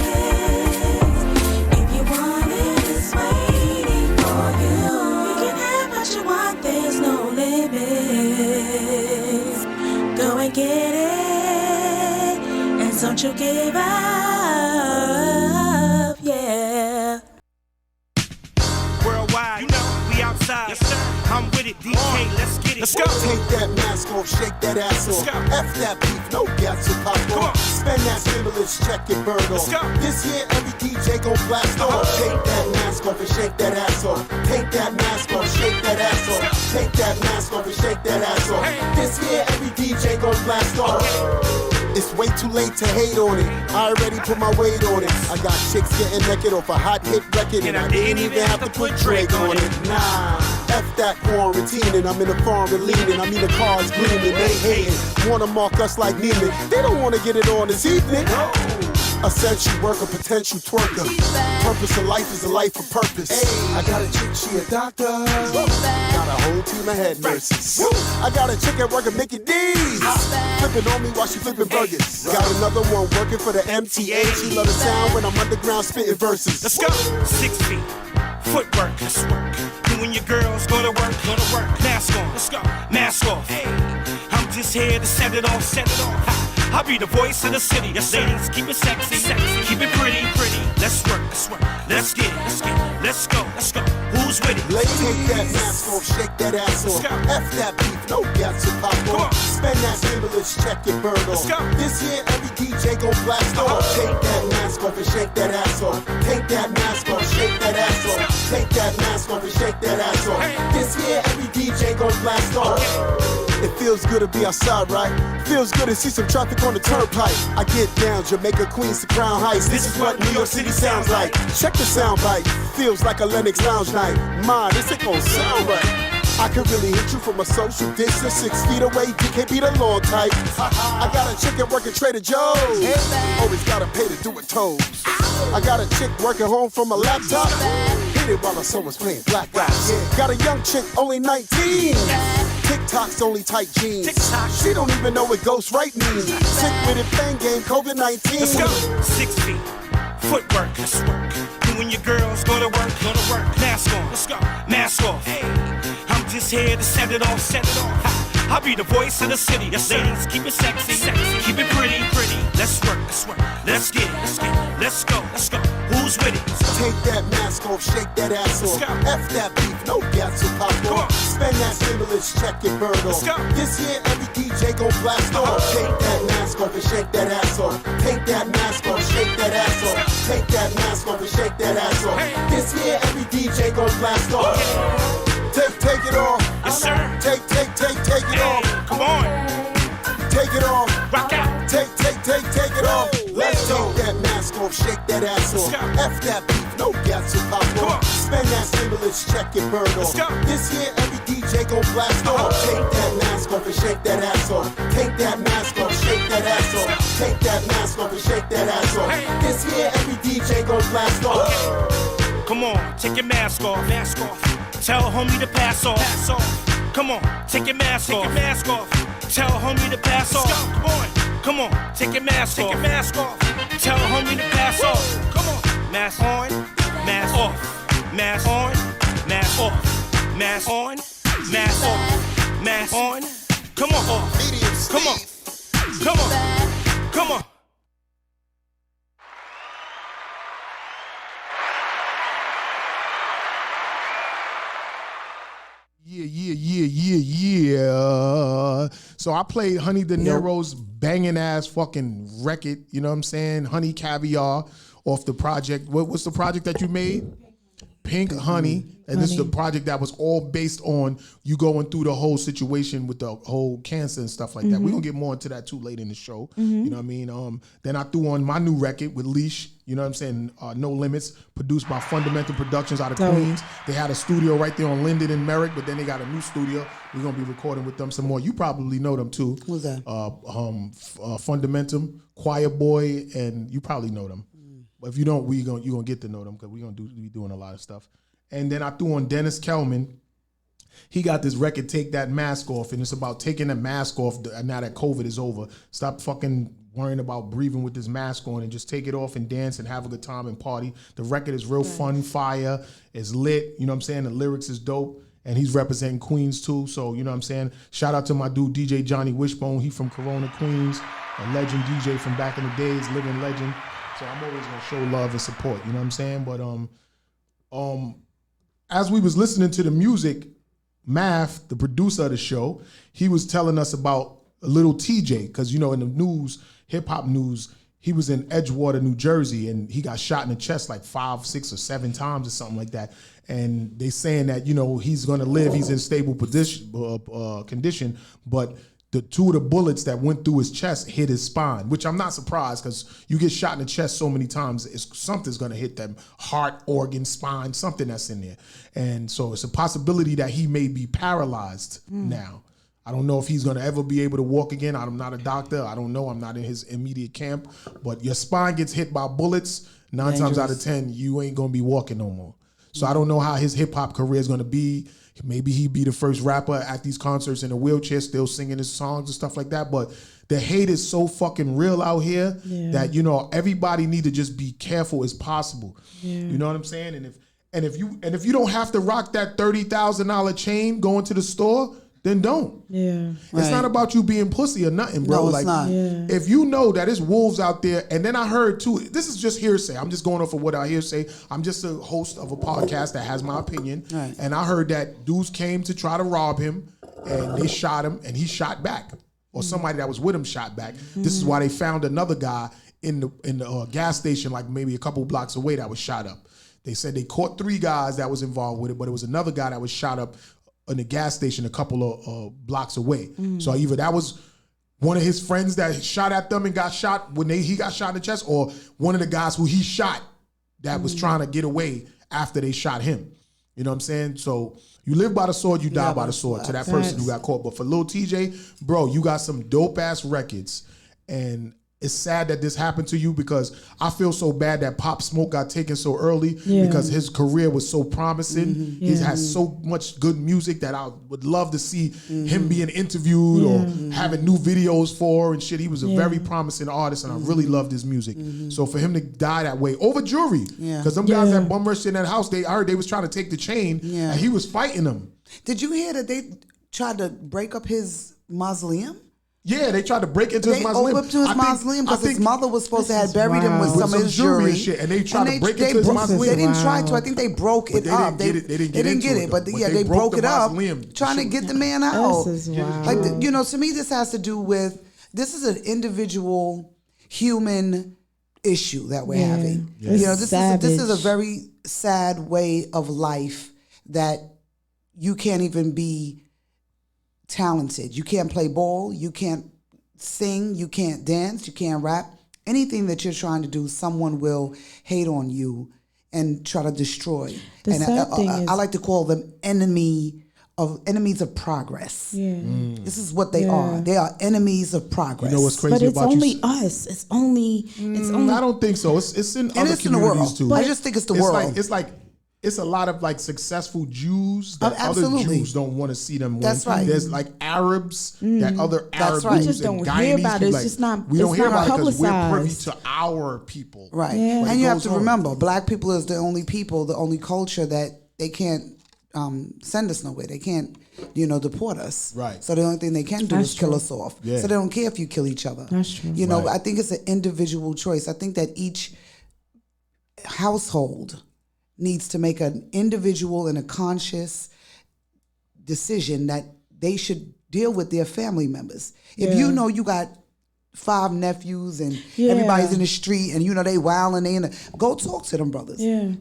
If you want it, it's waiting for you. You can have what you want, there's no limits. Go and get it, and don't you give up. Yeah. Worldwide, you know, we outside. Yes, sir. I'm with it, DJ, let's get it. Let's go. Take that mask off, shake that ass off. F that beef, no gas to pop off. Spend that stimulus, check it, bird off. This year, every DJ gon' blast off. Take that mask off and shake that ass off. Take that mask off, shake that ass off. Take that mask off and shake that ass off. This year, every DJ gon' blast off. It's way too late to hate on it. I already put my weight on it. I got chicks getting naked off a hot hit record, and I didn't even have to put Drake on it. Nah, F that quarantine, and I'm in a foreign leaning. I mean the cars gleaming, they hating. Wanna mark us like Neiman. They don't wanna get it on this evening. Essential worker, potential twerker. Purpose of life is a life of purpose. Hey, I got a chick, she a doctor. Got a whole team of head nurses. I got a chick at work at Mickey D's. Flipping on me while she flipping burgers. Got another one working for the MTA. She love the sound when I'm underground spitting verses. Let's go. 6 feet. Footwork, let's work. You and your girls go to work, Mask on, let's go. Mask off. Hey, I'm just here to set it off, set it off. I'll be the voice of the city. Yes, ladies, keep it sexy, sexy. Keep it pretty, pretty. Let's work, let's work. Let's get it, let's get it. Let's go, let's go. Who's with it? Ladies, take that mask off, shake that ass off. F that beef, no gas to pop off. Spend that stimulus, check your bird off. This year, every DJ gon' blast off. Take that mask off and shake that ass off. Take that mask off, shake that ass off. Take that mask off and shake that ass off. This year, every DJ gon' blast off. It feels good to be outside, right? Feels good to see some traffic on the turnpike. I get down, Jamaica, Queens to Crown Heights. This is what New York City sounds like. Check the sound bite. Feels like a Lennox lounge night. Ma, this ain't gon' sound right. I can really hit you from a social distance, 6 feet away. You can't be the law type. I got a chick at work at Trader Joe's. Always gotta pay to do it toes. I got a chick working home from a laptop. Hit it while someone's playing black ops. Got a young chick, only 19. TikTok's only tight jeans. She don't even know what ghost right means. Sick with it, bang game, COVID-19. Let's go. 6 feet, footwork, let's work. You and your girls go to work, go to work. Mask on, let's go. Mask off. Hey, I'm just here to set it off, set it off. I'll be the voice of the city. Yes, ladies, keep it sexy, sexy. Keep it pretty, pretty. Let's work, let's work. Let's get it, let's get it. Let's go, let's go. Who's with it? Take that mask off, shake that ass off. F that beef, no gas to pop off. Spend that stimulus, check your bird off. This year, every DJ gon' blast off. Take that mask off and shake that ass off. Take that mask off, shake that ass off. Take that mask off and shake that ass off. This year, every DJ gon' blast off. Take it off. Yes, sir. Take it off. Come on. Take it off. Rock out. Take it off. Let's take that mask off, shake that ass off. F that beef, no gas to pop off. Spend that stimulus, check your bird off. This year, every DJ gon' blast off. Take that mask off and shake that ass off. Take that mask off, shake that ass off. Take that mask off and shake that ass off. This year, every DJ gon' blast off. Come on, take your mask off. Mask off. Tell homie to pass off. Pass off. Come on, take your mask off. Take your mask off. Tell homie to pass off. Come on. Come on, take your mask off. Take your mask off. Tell homie to pass off. Come on. Mask on, mask off. Mask on, mask off. Mask on, mask off. Mask on. Come on. Come on. Come on. Come on. Yeah. So I played Honey Dinero's banging ass fucking record, you know what I'm saying? Honey Caviar off the project. What's the project that you made? Pink Honey. And this is the project that was all based on you going through the whole situation with the whole cancer and stuff like that. We're going to get more into that too late in the show. You know what I mean? Then I threw on my new record with Leash, you know what I'm saying? No Limits, produced by Fundamental Productions out of Queens. They had a studio right there on Linden and Merrick, but then they got a new studio. We're going to be recording with them some more. You probably know them too. Who's that? Fundamental, Choir Boy, and you probably know them. But if you don't, you're going to get to know them because we're going to be doing a lot of stuff. And then I threw on Dennis Kelman. He got this record, Take That Mask Off, and it's about taking the mask off now that COVID is over. Stop fucking worrying about breathing with this mask on and just take it off and dance and have a good time and party. The record is real fun, fire, it's lit, you know what I'm saying? The lyrics is dope, and he's representing Queens too, so you know what I'm saying? Shout out to my dude, DJ Johnny Wishbone. He from Corona, Queens, a legend DJ from back in the days, living legend. So I'm always gonna show love and support, you know what I'm saying? But as we was listening to the music, Math, the producer of the show, he was telling us about a little TJ, because you know in the news, hip hop news, he was in Edgewater, New Jersey, and he got shot in the chest like 5, 6, or 7 times or something like that. And they saying that, you know, he's gonna live, he's in stable condition, but the 2 of the bullets that went through his chest hit his spine, which I'm not surprised because you get shot in the chest so many times, something's going to hit them, heart, organ, spine, something that's in there. And so it's a possibility that he may be paralyzed now. I don't know if he's going to ever be able to walk again. I'm not a doctor. I don't know. I'm not in his immediate camp. But your spine gets hit by bullets, 9 times out of 10, you ain't going to be walking no more. So I don't know how his hip-hop career is going to be. Maybe he'd be the first rapper at these concerts in a wheelchair, still singing his songs and stuff like that. But the hate is so fucking real out here that, you know, everybody need to just be careful as possible. You know what I'm saying? And if you don't have to rock that $30,000 chain going to the store, then don't. Yeah. It's not about you being pussy or nothing, bro. No, it's like, not. Yeah. if you know that there's wolves out there, and then I heard too, this is just hearsay. I'm just going off of what I hear say. I'm just a host of a podcast that has my opinion. Right. And I heard that dudes came to try to rob him, and they shot him, and he shot back. Or somebody that was with him shot back. This is why they found another guy in the gas station, like maybe a couple blocks away, that was shot up. They said they caught 3 guys that was involved with it, but it was another guy that was shot up in the gas station a couple of blocks away. So either that was one of his friends that shot at them and got shot when he got shot in the chest, or one of the guys who he shot that was trying to get away after they shot him. You know what I'm saying? So you live by the sword, you die by the sword to that person who got caught. But for Lil TJ, bro, you got some dope ass records, and it's sad that this happened to you, because I feel so bad that Pop Smoke got taken so early because his career was so promising. He has so much good music that I would love to see him being interviewed or having new videos for and shit. He was a very promising artist, and I really loved his music. So for him to die that way over jury, because them guys that bum rushed in that house, I heard they was trying to take the chain, and he was fighting them. Did you hear that they tried to break up his mausoleum? Yeah, they tried to break into his mausoleum. They opened to his mausoleum because his mother was supposed to have buried him with some of his jewelry. And shit, and they tried to break into his mausoleum. They didn't try to. I think they broke it up. They didn't get it. But they broke it up, trying to get the man out. This is wild. Like, you know, to me, this has to do with, this is an individual human issue that we're having. Yeah. You know, this is a Savage. very sad way of life that you can't even be talented. You can't play ball. You can't sing. You can't dance. You can't rap. Anything that you're trying to do, someone will hate on you and try to destroy. The and sad thing is, I like to call them enemies of progress. Yeah. This is what they are. They are enemies of progress. You know what's crazy But it's about only you? us. It's only. I don't think so. It's in And other it's in the communities world. too. I just think it's the world. It's a lot of like successful Jews that other Absolutely. Jews don't want to see them win. That's right. There's like Arabs that other Arab right. We Jews just and don't hear Guyanese about it. people, It's like, just not- we don't it's hear not about it because we're privy publicized. to our people. Right. Yeah. And you have goes to on. remember, black people is the only people, the only culture that they can't send us nowhere. They can't, deport us. Right. So the only thing they can do That's is kill true. us off. Yeah. So they don't care if you kill each other. That's true. Right. I think it's an individual choice. I think that each household needs to make an individual and a conscious decision that they should deal with their family members. If you know you got 5 nephews and everybody's in the street and they wilding, go talk to them brothers. Yeah.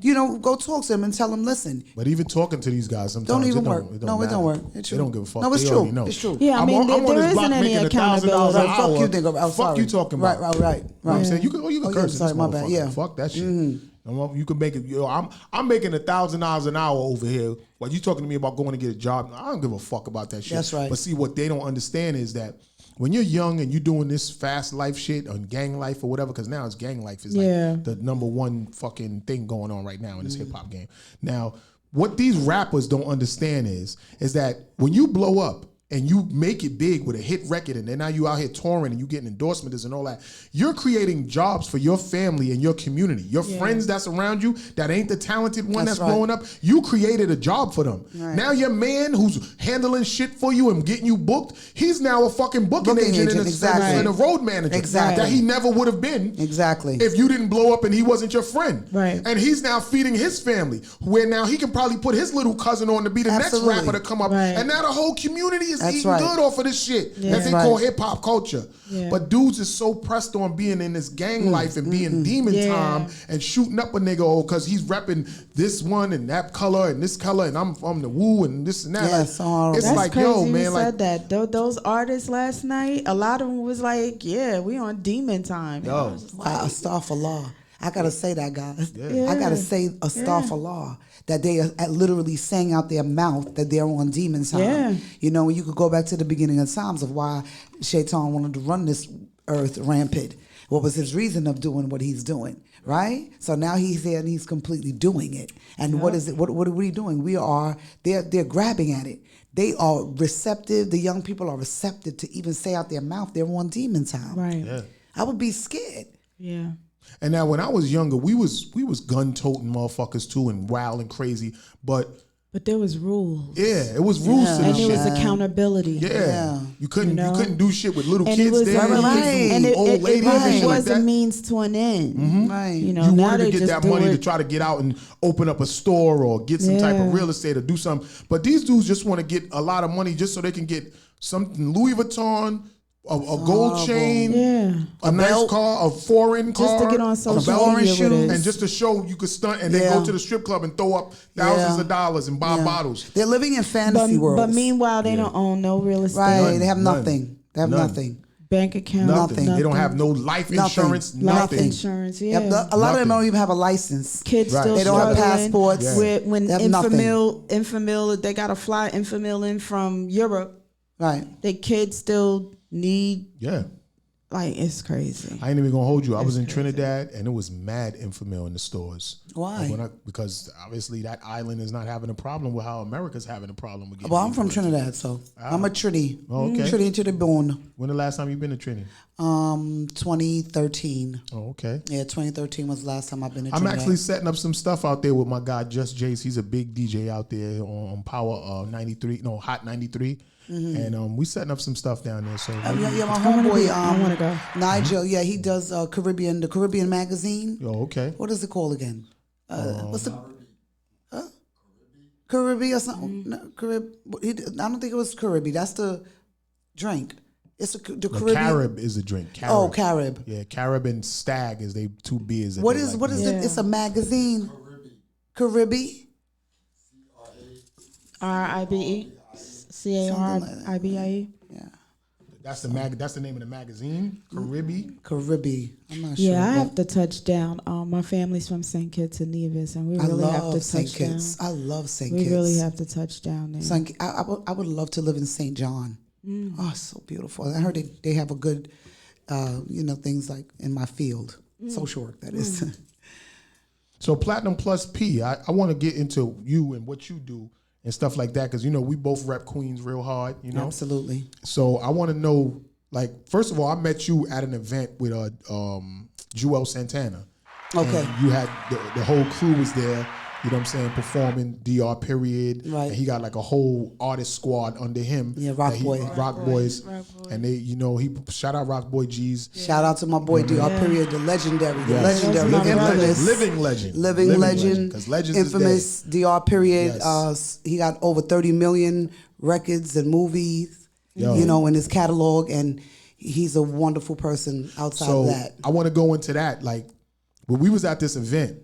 Go talk to them and tell them, listen. But even talking to these guys sometimes Don't even it work. It No, it matter. don't work. It's true. They don't give a fuck. No, it's They true. already know. It's true. Yeah, I mean, I'm on there this block isn't any making $1,000 accountability. an Fuck hour. you think about. Fuck you talking about. Right. You know what I'm saying? You can Oh, curse sorry, this my bad. motherfucker. Yeah. Fuck that shit. You can make it. I'm making $1,000 an hour over here. While you talking to me about going to get a job, I don't give a fuck about that shit. That's right. But see, what they don't understand is that when you're young and you're doing this fast life shit or gang life or whatever, because now it's gang life is like the number one fucking thing going on right now in this hip hop game. Now, what these rappers don't understand is that when you blow up and you make it big with a hit record, and then now you out here touring and you getting endorsements and all that, you're creating jobs for your family and your community. Your friends that's around you that ain't the talented one that's right. blowing up, you created a job for them. Right. Now your man who's handling shit for you and getting you booked, he's now a fucking booking agent and a road manager that he never would have been if you didn't blow up and he wasn't your friend. Right. And he's now feeding his family, where now he can probably put his little cousin on to be the next rapper to come up. Right. And now the whole community is eating right. good off of this shit that they call hip hop culture. Yeah. But dudes is so pressed on being in this gang life and being demon time and shooting up a nigga because he's repping this one and that color and this color and I'm from the woo and this and that. Yes, it's That's like, crazy yo, you man, said that. Those artists last night, a lot of them was like, yeah, we on demon time. Wow, astaghfirullah. I gotta say that, guys. I gotta say astaghfirullah. That they are literally saying out their mouth that they're on demon time. Yeah. You could go back to the beginning of times of why Shaitan wanted to run this earth rampant. What was his reason of doing what he's doing, right? So now he's there and he's completely doing it. And what is it? What are we doing? They're grabbing at it. They are receptive. The young people are receptive to even say out their mouth they're on demon time. Right. Yeah. I would be scared. Yeah. And now when I was younger, we was gun toting motherfuckers too and wild and crazy. But But there was rules. Yeah, it was rules to And this there shit. was accountability. Yeah. You couldn't You know? you couldn't do shit with little And kids it was there. and Old it ladies and really shit like was a that. means to an end. Right. You know, You now wanted they to get just that do money to it. try to get out and open up a store or get some type of Yeah. real estate or do something. But these dudes just want to get a lot of money just so they can get something Louis Vuitton, a gold chain, a nice belt. car, a foreign car, Just to get on a social belt, media with it. and just to show you could stunt and then Yeah. go to the strip club and throw up thousands of dollars and buy bottles. They're living in fantasy worlds. But meanwhile, they don't own no real estate. right, None, they have none, nothing. They have none. nothing. Bank account. Nothing. They don't have no life insurance. Life Nothing. insurance. Yeah. Yep, a lot of them Nothing. don't even have a license. Kids Right. still They don't have struggling passports. Yeah. When They have nothing. Infamil, they got to fly Infamil in from Europe. Right. They kids still need, Yeah. like, it's crazy. I ain't even gonna hold you. I was in Trinidad and it was mad Infamil in the stores. Why? Like because obviously that island is not having a problem with how America's having a problem with getting Well, I'm from people. Trinidad, so I'm a Trini. Oh, okay. Trini to the bone. When the last time you been to Trinidad? 2013. Oh, okay. Yeah, 2013 was the last time I've been to I'm Trinidad. actually setting up some stuff out there with my guy Just Jace. He's a big DJ out there on Power 93, no Hot 93, and we setting up some stuff down there. So Yeah, my wanna homeboy, be- I wanna go. Nigel. Yeah, he does the Caribbean magazine. oh, okay. What is it called again? What's the Caribbean or something? No, I don't think it was Caribbean. That's the drink. It's the The Caribbean. Carib is a drink. Carib. Oh, Carib. Yeah, Carib and Stag is they two beers. that What they is like what is doing. it? It's a magazine. Caribbean. RIBE, CARIBIE. Yeah, That's the That's the name of the magazine. Caribbean. Caribbean. I'm not sure. Yeah, I but have to touch down. My family's from St. Kitts and Nevis, and we I really have to love St. touch down. Kitts. I love St. We Kitts. really have to touch down there. I would love to live in St. John. Oh, it's so beautiful. I heard they have a good, things like in my field, social work, that is. So Platinum Plus P, I want to get into you and what you do and stuff like that because we both rep Queens real hard. Absolutely. So I want to know, like, first of all, I met you at an event with Joel Santana. Okay. And you had the whole crew was there. You know what I'm saying? Performing DR period. Right. And he got like a whole artist squad under him. Yeah, Rock that Boy. Rock Boys. And they, he shout out Rock Boy G's. Shout out to my boy DR Period, the legendary, Yes. the Those are my infamous, Living legend. living legend, Because legends infamous DR Period. Yes. He got over 30 million records and movies, Yo. in his catalog, and he's a wonderful person outside So of that. I want to go into that. Like, when we was at this event,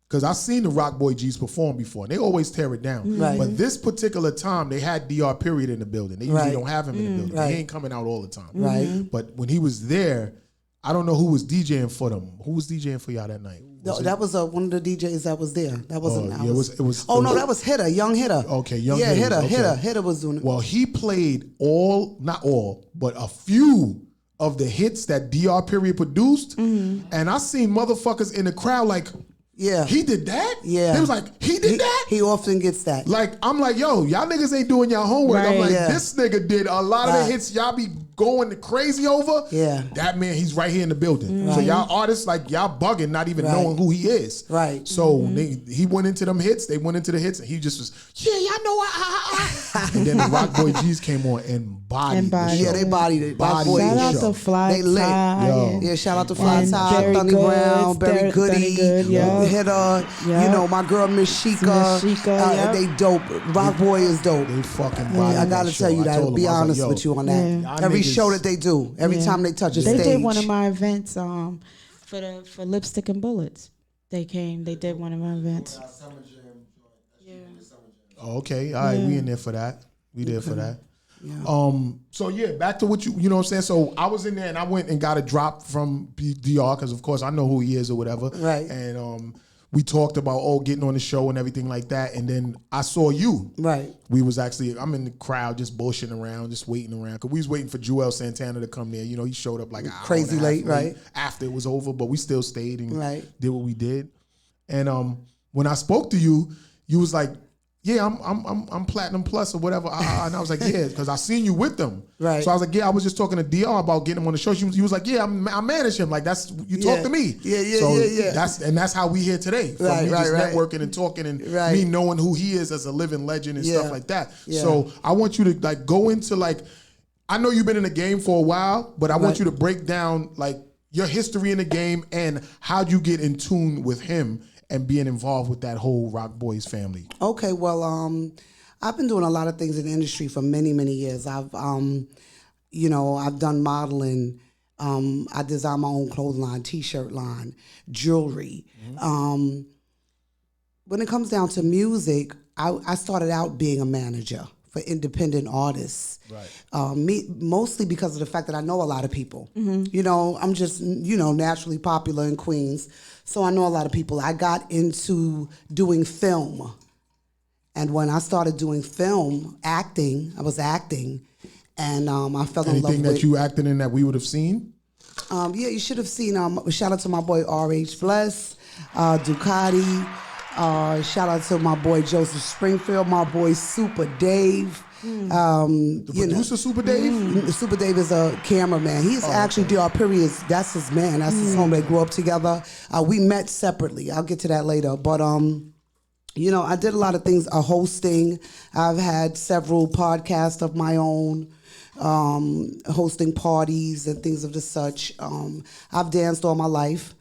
because I've seen the Rock Boy G's perform before, and they always tear it down. Right. But this particular time, they had DR Period in the building. They usually Right. don't have him in the building. Right. He ain't coming out all the time. Right. But when he was there, I don't know who was DJing for them. Who was DJing for y'all that night? That was one of the DJs that was there. That wasn't. yeah, it was. Oh no, that was Hitter, Young Hitter. Okay, Young yeah, Hitter, Hitter, okay. Hitter was doing it. Well, he played not all, but a few of the hits that DR Period produced, and I seen motherfuckers in the crowd like, Yeah, he did that? Yeah, They was like, he did that? He often gets that. Like, I'm like, yo, y'all niggas ain't doing y'all homework. I'm Right. like, Yeah. this nigga did a lot of the hits y'all be going crazy over. Yeah. That man, he's right here in the building. So y'all artists, like, y'all bugging, not even Right. knowing who he is. Right. So he went into them hits, they went into the hits, and he just was, yeah, y'all know and then the Rock Boy G's came on and bodied the show. Yeah, they bodied it. Rock Bodied Boy Shout the out show. to Fly They lit. Tie. Yo. Yeah, shout out to Fly And Tie, Berry Thunny Goods, Brown, Berry Goody, Thunny Good, yeah. Hitter, Yeah. my girl Miss Sheikah. Miss Sheikah, yep. They dope. Rock Boy is dope. They fucking bodied I that gotta show. tell you I that. told I'll him, be I was like, honest yo, with you on that. Yeah. y'all Every niggas- show that they do, every Yeah. time they touch a They stage. did one of my events for Lipstick and Bullets. They did one of my events. Oh, okay, all right, we in there for that. We there for that. So yeah, back to what you know what I'm saying. So I was in there and I went and got a drop from DR because of course I know who he is or whatever. Right. And we talked about getting on the show and everything like that. And then I saw you. Right. We was I'm in the crowd just bullshitting around, just waiting around because we was waiting for Joel Santana to come there. He showed up like an hour Crazy and a half late, right? after it was over, but we still stayed and Right. did what we did. And when I spoke to you, you was like, yeah, I'm platinum plus or whatever. And I was like, yeah, because I seen you with them. Right. So I was like, yeah, I was just talking to DR about getting him on the show. He was like, yeah, I manage him. Like that's you talk to me. Yeah. That's how we here today. From me just networking and talking and me knowing who he is as a living legend and stuff like that. Yeah. So I want you to like go into like, I know you've been in the game for a while, but I want you to break down like your history in the game and how'd you get in tune with him and being involved with that whole Rock Boys family. Okay, well, I've been doing a lot of things in the industry for many, many years. I've done modeling. I designed my own clothing line, T-shirt line, jewelry. When it comes down to music, I started out being a manager for independent artists. Right. Mostly because of the fact that I know a lot of people. You know, I'm just, naturally popular in Queens. So I know a lot of people. I got into doing film. And when I started doing film, acting, I was acting. And I fell in love with... Anything that you acted in that we would have seen? Yeah, you should have seen, shout out to my boy R.H. Bless, Ducati. Shout out to my boy Joseph Springfield, my boy Super Dave. The producer Super Dave? Super Dave is a cameraman. He's actually DR Periods. That's his man. That's his home. They grew up together. We met separately. I'll get to that later. But I did a lot of things. Hosting. I've had several podcasts of my own. Hosting parties and things of the such. I've danced all my life.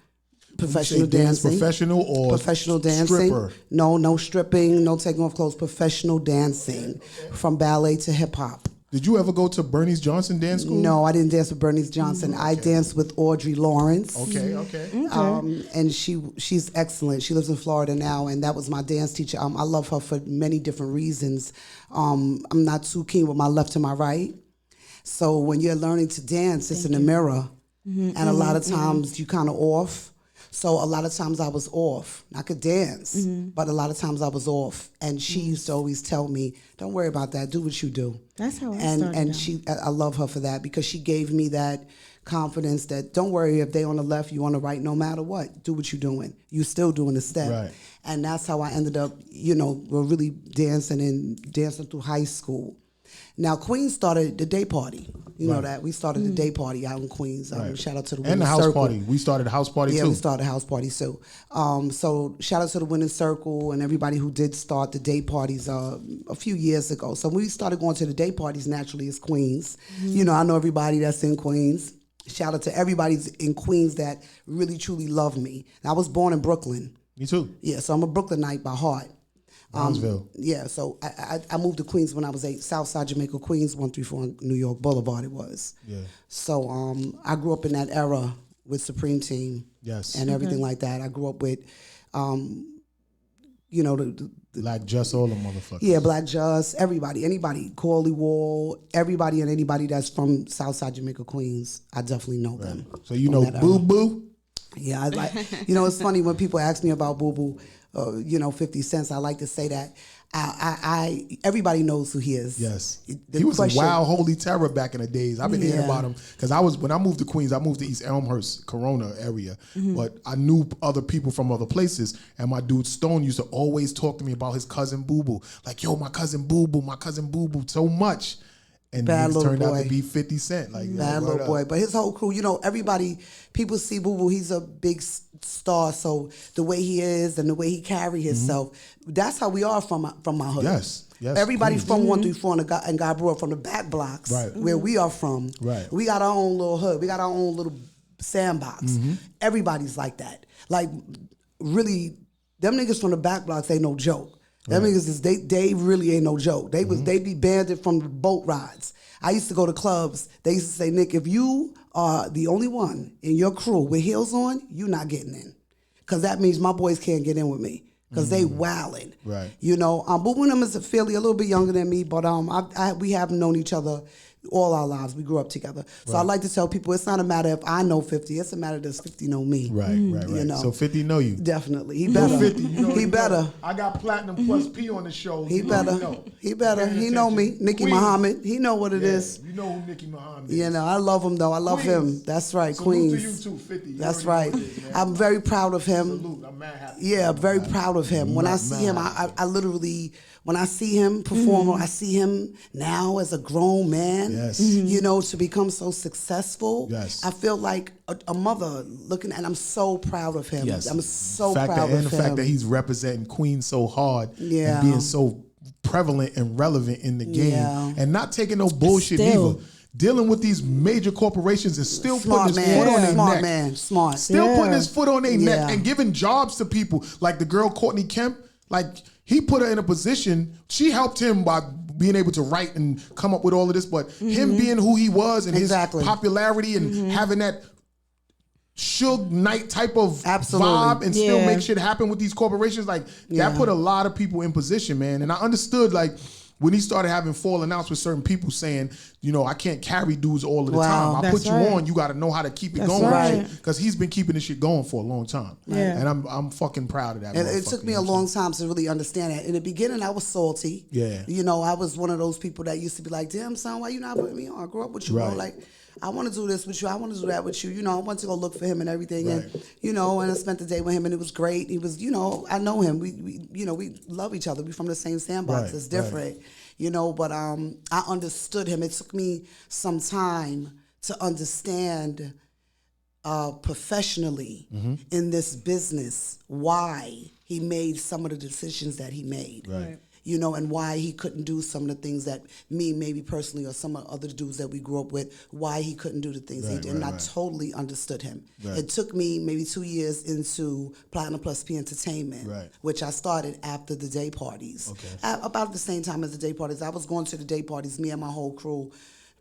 Professional dancing. Professional dancing. Stripper? No stripping, no taking off clothes. Professional dancing, from ballet to hip hop. Did you ever go to Bernice Johnson dance school? No, I didn't dance with Bernice Johnson. I danced with Audrey Lawrence. Okay. And she's excellent. She lives in Florida now, and that was my dance teacher. I love her for many different reasons. I'm not too keen with my left to my right. So when you're learning to dance, it's in the mirror. And a lot of times you kind of off. So a lot of times I was off. I could dance, but a lot of times I was off. And she used to always tell me, "Don't worry about that. Do what you do." That's how I started. And out. I love her for that because she gave me that confidence that don't worry if they on the left, you on the right. No matter what, do what you're doing. You still doing the step. Right. And that's how I ended up, really dancing through high school. Now, Queens started the day party. You know that. We started the day party out in Queens. Shout out to the Women's house Circle. party. We started a house party too. Yeah, we started a house party too. So shout out to the Women's Circle and everybody who did start the day parties a few years ago. So when we started going to the day parties, naturally, it's Queens. I know everybody that's in Queens. Shout out to everybody in Queens that really, truly love me. And I was born in Brooklyn. Me too. Yeah, so I'm a Brooklynite by heart. Brownsville. So I moved to Queens when I was 8, Southside Jamaica, Queens, 134 New York Boulevard it was. Yeah. So I grew up in that era with Supreme Team. Yes. And everything like that. I grew up with, the Black Just, all the motherfuckers. Yeah, Black Just, anybody, Corley Wall, everybody and anybody that's from Southside Jamaica, Queens, I definitely know them. So you know Boo Boo? Yeah, I like. It's funny when people ask me about Boo Boo. 50 Cent. I like to say that everybody knows who he is. Yes, he was a wild holy terror back in the days. I've been hearing about him because when I moved to Queens, I moved to East Elmhurst, Corona area, but I knew other people from other places. And my dude Stone used to always talk to me about his cousin Boo Boo, like my cousin Boo Boo, so much. And Bad he turned boy. out to be 50 Cent. Like Bad little boy. But his whole crew, everybody, people see Boo Boo, he's a big star. So the way he is and the way he carry himself, that's how we are from my hood. Yes. Everybody Queens. from 134 and God grew up from the back blocks where we are from. Right. We got our own little hood. We got our own little sandbox. Everybody's like that. Like, really, them niggas from the back blocks ain't no joke. Them niggas they really ain't no joke. They be banded from the boat rides. I used to go to clubs. They used to say, Nick, if you are the only one in your crew with heels on, you're not getting in. Because that means my boys can't get in with me. Because they wildin'. Right. Boo Boo and them is a little bit younger than me, but we have known each other all our lives. We grew up together. So I like to tell people it's not a matter if I know 50, it's a matter does 50 know me. Right. So 50 know you. Definitely. He better. 50, he better. I got Platinum Plus P on the show. He better. He better. He know me. Nikki Mohammed. He know what it is. You know who Nikki Mohammed is. I love him though. I love him. That's right. Salute Queens. to you too, 50. That's right. I'm very proud of him. Salute. I'm mad happy. Yeah, very proud of him. When I see him, I literally when I see him perform, or I see him now as a grown man, Yes. you know, to become so successful, Yes. I feel like a mother looking, and I'm so proud of him. Yes. I'm so fact proud that, of and the him. fact that he's representing Queens so hard Yeah. and being so prevalent and relevant in the game Yeah. and not taking no bullshit Still. either. Dealing with these major corporations and still Smart putting his man, foot on their smart neck. man, smart. Still putting his foot on their neck Yeah. and giving jobs to people. Like the girl Courtney Kemp, like he put her in a position, she helped him by being able to write and come up with all of this, but him being who he was and Exactly. his popularity and having that Suge Knight type of Absolutely. vibe and still Yeah. make shit happen with these corporations, like Yeah. that put a lot of people in position, man. And I understood, like, when he started having falling outs with certain people saying, you know, I can't carry dudes all of the Wow. time. I That's put you right. on, you got to know how to keep it That's going, right. because he's been keeping this shit going for a long time. Yeah. And I'm fucking proud of that. And it took motherfucker, me you a know what long I'm time to really understand that. In the beginning, I was salty. Yeah. You know, I was one of those people that used to be like, damn, son, why you not putting me on? I grew up with you, bro. Right. Like, I want to do this with you. I want to do that with you. You know, I went to go look for him and everything. Right. And, you know, and I spent the day with him and it was great. He was, you know, I know him. We you know, we love each other. We from the same sandbox. Right, It's different. You know, but I understood him. It took me some time to understand professionally in this business why he made some of the decisions that he made. Right. You know, and why he couldn't do some of the things that me, maybe personally, or some of the other dudes that we grew up with, why he couldn't do the things he Right, did. And right, I right. totally understood him. Right. It took me maybe 2 years into Platinum Plus P Entertainment, Right. which I started after the day parties. Okay. About the same time as the day parties. I was going to the day parties, me and my whole crew,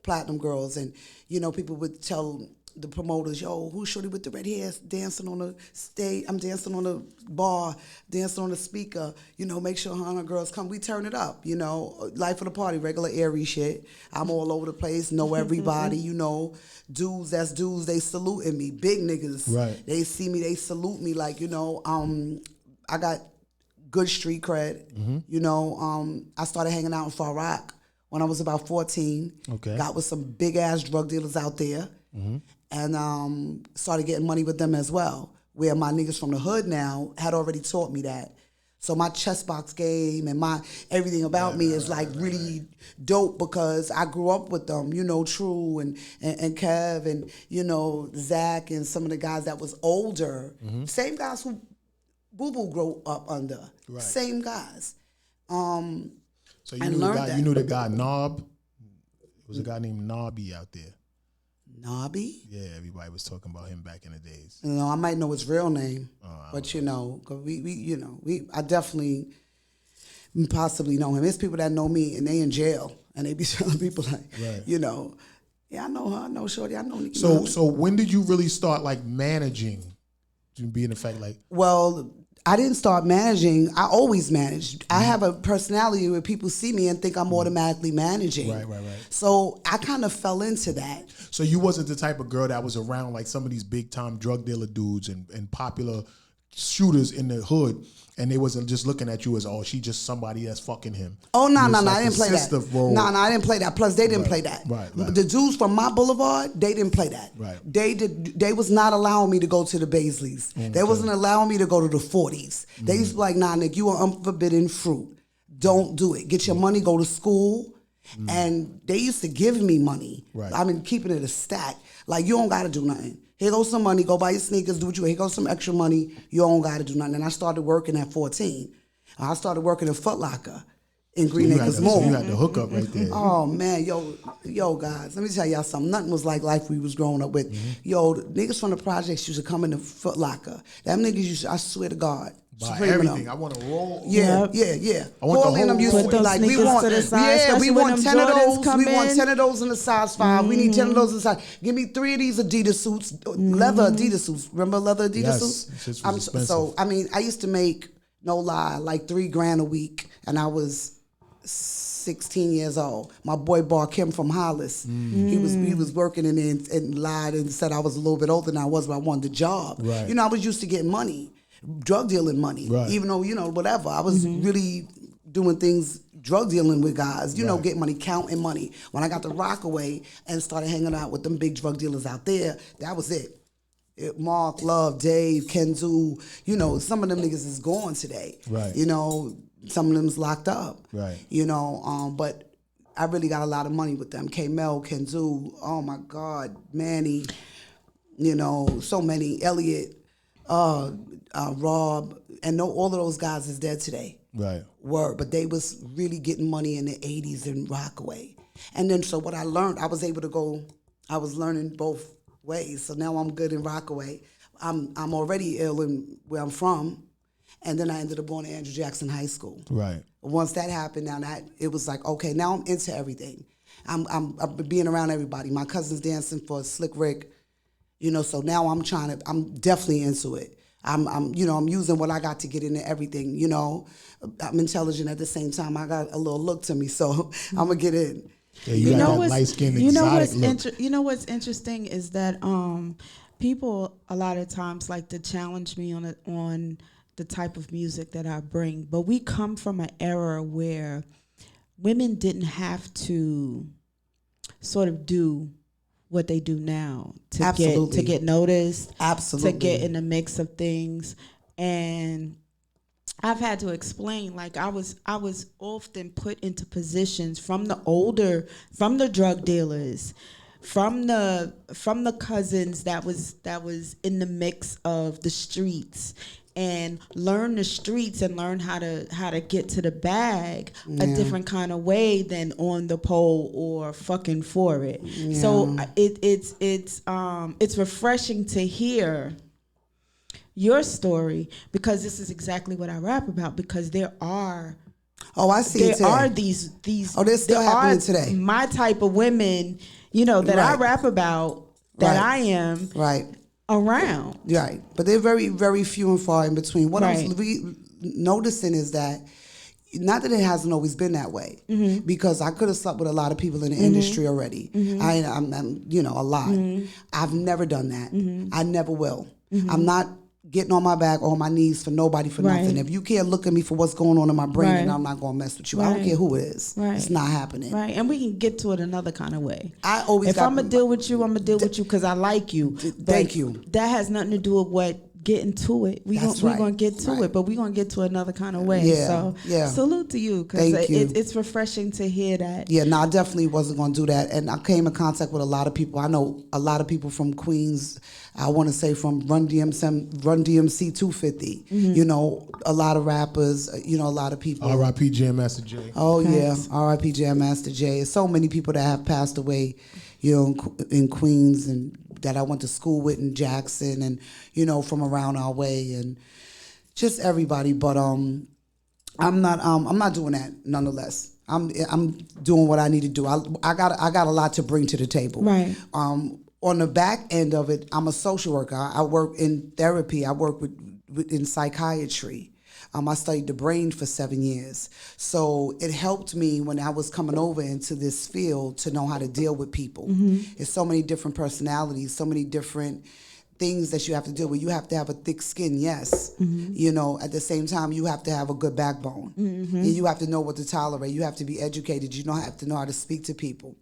Platinum Girls, and, you know, people would tell the promoters, yo, who's shorty with the red hair dancing on the stage? I'm dancing on the bar, dancing on the speaker. You know, make sure her and her girls come. We turn it up, you know. Life of the party, regular airy shit. I'm all over the place, know everybody, you know. Dudes, that's dudes, they saluting me. Big niggas. Right. They see me, they salute me like, you know, I got good street cred. You know, I started hanging out in Far Rock when I was about 14. Okay. Got with some big ass drug dealers out there. And started getting money with them as well, where my niggas from the hood now had already taught me that. So my chess box game and my everything about me is like really dope because I grew up with them, you know, True and Kev and, you know, Zach and some of the guys that was older. Same guys who Boo Boo grew up under. Right. Same guys. So you I knew the learned guy, that. you knew the guy Knob? There was a guy named Nobby out there. Nobby? Yeah, everybody was talking about him back in the days. You know, I might know his real name, but you know, 'cause I definitely possibly know him. There's people that know me and they in jail and they be telling people like, Right. you know, yeah, I know her, I know Shorty, I know Nikki. So when did you really start like managing? To be in effect like Well, I didn't start managing. I always managed. I have a personality where people see me and think I'm automatically managing. Right. So I kind of fell into that. So you wasn't the type of girl that was around like some of these big time drug dealer dudes and popular shooters in the hood, and they wasn't just looking at you as, oh, she just somebody that's fucking him. Oh, no, You was no, like I didn't the play that. sister role. No, I didn't play that. Plus, they didn't play that. Right. The dudes from my boulevard, they didn't play that. Right. They was not allowing me to go to the Baisleys. They wasn't allowing me to go to the 40s. They used to be like, nah, Nick, you are unforbidden fruit. Don't do it. Get your money, go to school. And they used to give me money. Right. I mean, keeping it a stack. Like, you don't got to do nothing. Here goes some money. Go buy your sneakers. Do what you want. Here goes some extra money. You don't got to do nothing. And I started working at 14. I started working at Foot Locker in Green Acres Mall. So you had the hookup right there. Oh man, yo guys, let me tell y'all something. Nothing was like life we was growing up with. Yo, the niggas from the projects used to come in the Foot Locker. Them niggas used to, I swear to God, Buy Supreme and everything. them. I want to roll. Yeah. I want the Paulie and them whole used to roll. be Put like, those we sneakers want, to the side, we especially when want them 10 of Jordans those. come We want in. 10 of those in the size 5. We need 10 of those in size. Give me 3 of these Adidas suits, leather Adidas suits. Remember leather Adidas Yes, suits? shit was expensive. So I mean, I used to make, no lie, like $3,000 a week, and I was 16 years old. My boy Bar Kim from Hollis, he was working in there and lied and said I was a little bit older than I was, but I wanted the job. Right. You know, I was used to getting money, drug dealing money, Right. even though, you know, whatever. I was really doing things, drug dealing with guys, you know, Right. getting money, counting money. When I got the Rockaway and started hanging out with them big drug dealers out there, that was it. Mark, Love, Dave, Kenzu, you know, some of them niggas is gone today. Right. You know, some of them's locked up. Right. You know, but I really got a lot of money with them. K-Mel, Kenzu, oh my God, Manny, you know, so many, Elliot, Rob, and all of those guys is dead today. Right. But they was really getting money in the 80s in Rockaway. And then so what I learned, I was able to go, I was learning both ways. So now I'm good in Rockaway. I'm already ill in where I'm from. And then I ended up going to Andrew Jackson High School. Right. Once that happened, it was like, okay, now I'm into everything. I'm being around everybody. My cousin's dancing for Slick Rick, you know, so now I'm definitely into it. I'm using what I got to get into everything, you know. I'm intelligent at the same time. I got a little look to me, so I'm going to get in. Yeah, you got that light-skinned exotic look. You know what's interesting is that people a lot of times like to challenge me on the type of music that I bring, but we come from an era where women didn't have to sort of do what they do now to get noticed, absolutely, to get in the mix of things. And I've had to explain, like I was often put into positions from the drug dealers, from the cousins that was in the mix of the streets, and learn the streets and learn how to get to the bag a different kind of way than on the pole or fucking for it. Yeah. So it's refreshing to hear your story, because this is exactly what I rap about, because there are these they're still happening today. My type of women, you know, that I rap about, that I am around. Right. But they're very, very few and far in between. What I'm noticing is that, not that it hasn't always been that way, because I could have slept with a lot of people in the industry already. I'm you know, a lot. I've never done that. I never will. I'm not getting on my back or on my knees for nobody for nothing. If you can't look at me for what's going on in my brain, then I'm not going to mess with you. I don't care who it is. It's not happening. Right. And we can get to it another kind of way. If I'm going to deal with you, I'm going to deal with you because I like you. Thank you. That has nothing to do with what getting to it. We're going to get to it, but we're going to get to another kind of way. So salute to you, because it's refreshing to hear that. Yeah, no, I definitely wasn't going to do that. And I came in contact with a lot of people. I know a lot of people from Queens. I want to say from Run DMC 250. You know, a lot of rappers, you know, a lot of people. R.I.P. Jam Master Jay. Oh, yeah. R.I.P. Jam Master Jay. So many people that have passed away, you know, in Queens, and that I went to school with in Jackson, and, you know, from around our way, and just everybody. But I'm not doing that nonetheless. I'm doing what I need to do. I got a lot to bring to the table. Right. On the back end of it, I'm a social worker. I work in therapy. I work in psychiatry. I studied the brain for 7 years. So it helped me when I was coming over into this field to know how to deal with people. It's so many different personalities, so many different things that you have to deal with. You have to have a thick skin, yes. You know, at the same time, you have to have a good backbone. And you have to know what to tolerate. You have to be educated. You have to know how to speak to people.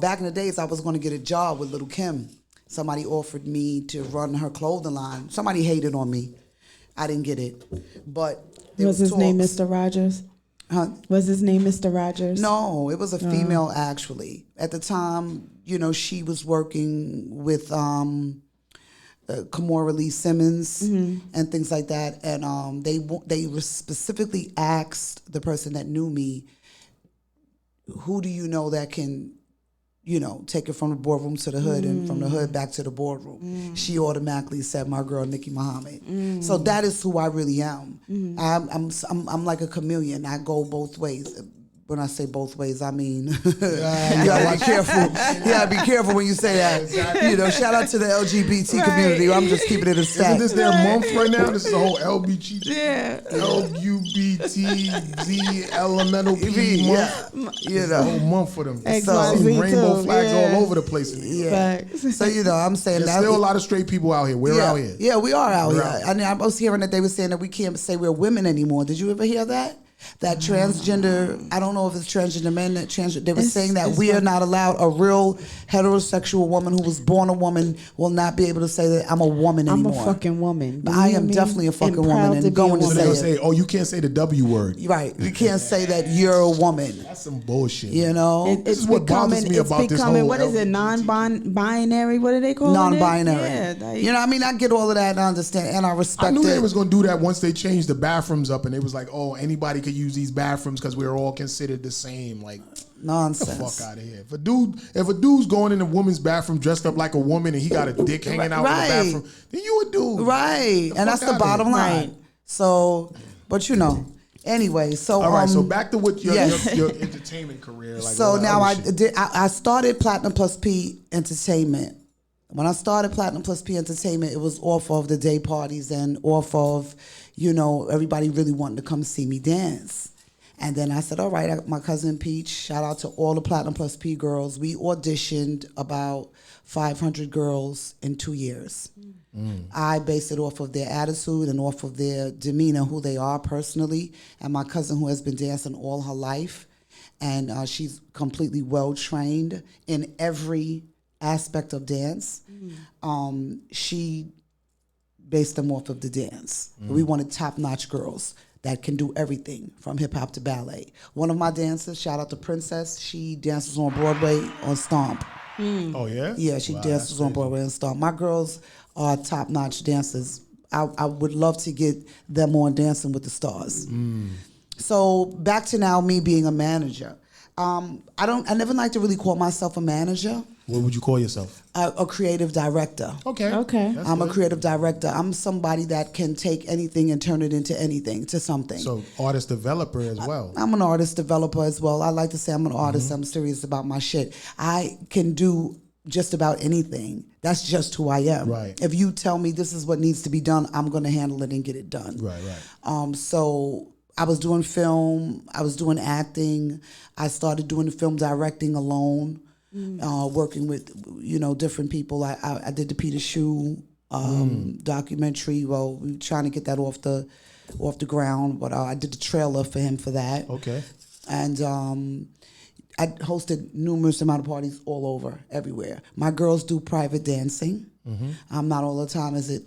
Back in the days, I was going to get a job with Little Kim. Somebody offered me to run her clothing line. Somebody hated on me. I didn't get it. But was his name Mr. Rogers? Huh? Was his name Mr. Rogers? No, it was a female, actually. At the time, you know, she was working with Kamora Lee Simmons and things like that. And they specifically asked the person that knew me, who do you know that can, you know, take it from the boardroom to the hood and from the hood back to the boardroom? She automatically said my girl, Nikki Mohammed. So that is who I really am. I'm like a chameleon. I go both ways. When I say both ways, I mean, you gotta be careful. You gotta be careful when you say that. You know, shout out to the LGBT community. I'm just keeping it a stack. Isn't this their month right now? This is a whole LGBTZ elemental P month. You know, a whole month for them. So, rainbow flags all over the place. So, you know, I'm saying there's that still a lot of straight people out here. We're out here. Yeah, we are out here. I mean, I was hearing that they were saying that we can't say we're women anymore. Did you ever hear that? that transgender, I don't know if it's transgender men, they were saying that we are not allowed, a real heterosexual woman who was born a woman will not be able to say that I'm a woman anymore. I'm a fucking woman. But I am definitely a fucking woman and going to So they'll say say, oh, you can't say the W word. Right. You can't say that you're a woman. That's some bullshit. You know? This is what bothers me about this whole what is it, non-binary? What do they call it? Non-binary. Yeah, you know, I mean, I get all of that and I understand and I respect it. I knew they was going to do that once they changed the bathrooms up and they was like, oh, anybody could use these bathrooms because we're all considered the same. Like, nonsense. Get the fuck out of here. If a dude's going in a woman's bathroom dressed up like a woman and he got a dick hanging out in the bathroom, then you a dude. Right. And that's the bottom line. Right. So, but you know. Anyway, so all right. So back to what your entertainment career. Like so now I started Platinum Plus P Entertainment. When I started Platinum Plus P Entertainment, it was off of the day parties and off of, you know, everybody really wanting to come see me dance. And then I said, all right, my cousin Peach, shout out to all the Platinum Plus P girls. We auditioned about 500 girls in 2 years. I based it off of their attitude and off of their demeanor, who they are personally. And my cousin, who has been dancing all her life, and she's completely well-trained in every aspect of dance. She based them off of the dance. We wanted top-notch girls that can do everything from hip-hop to ballet. One of my dancers, shout out to Princess, she dances on Broadway on Stomp. Oh, yeah? Yeah, she dances on Broadway and Stomp. My girls are top-notch dancers. I would love to get them on Dancing with the Stars. So back to now me being a manager. I never like to really call myself a manager. What would you call yourself? A creative director. Okay. I'm a creative director. I'm somebody that can take anything and turn it into anything, to something. So artist developer as well. I'm an artist developer as well. I like to say I'm an artist. I'm serious about my shit. I can do just about anything. That's just who I am. Right. If you tell me this is what needs to be done, I'm going to handle it and get it done. Right. So I was doing film. I was doing acting. I started doing the film directing alone. Working with, you know, different people. I did the Peter Shue documentary. Well, we were trying to get that off the ground, but I did the trailer for him for that. Okay. And I hosted numerous amount of parties all over, everywhere. My girls do private dancing. Not all the time is it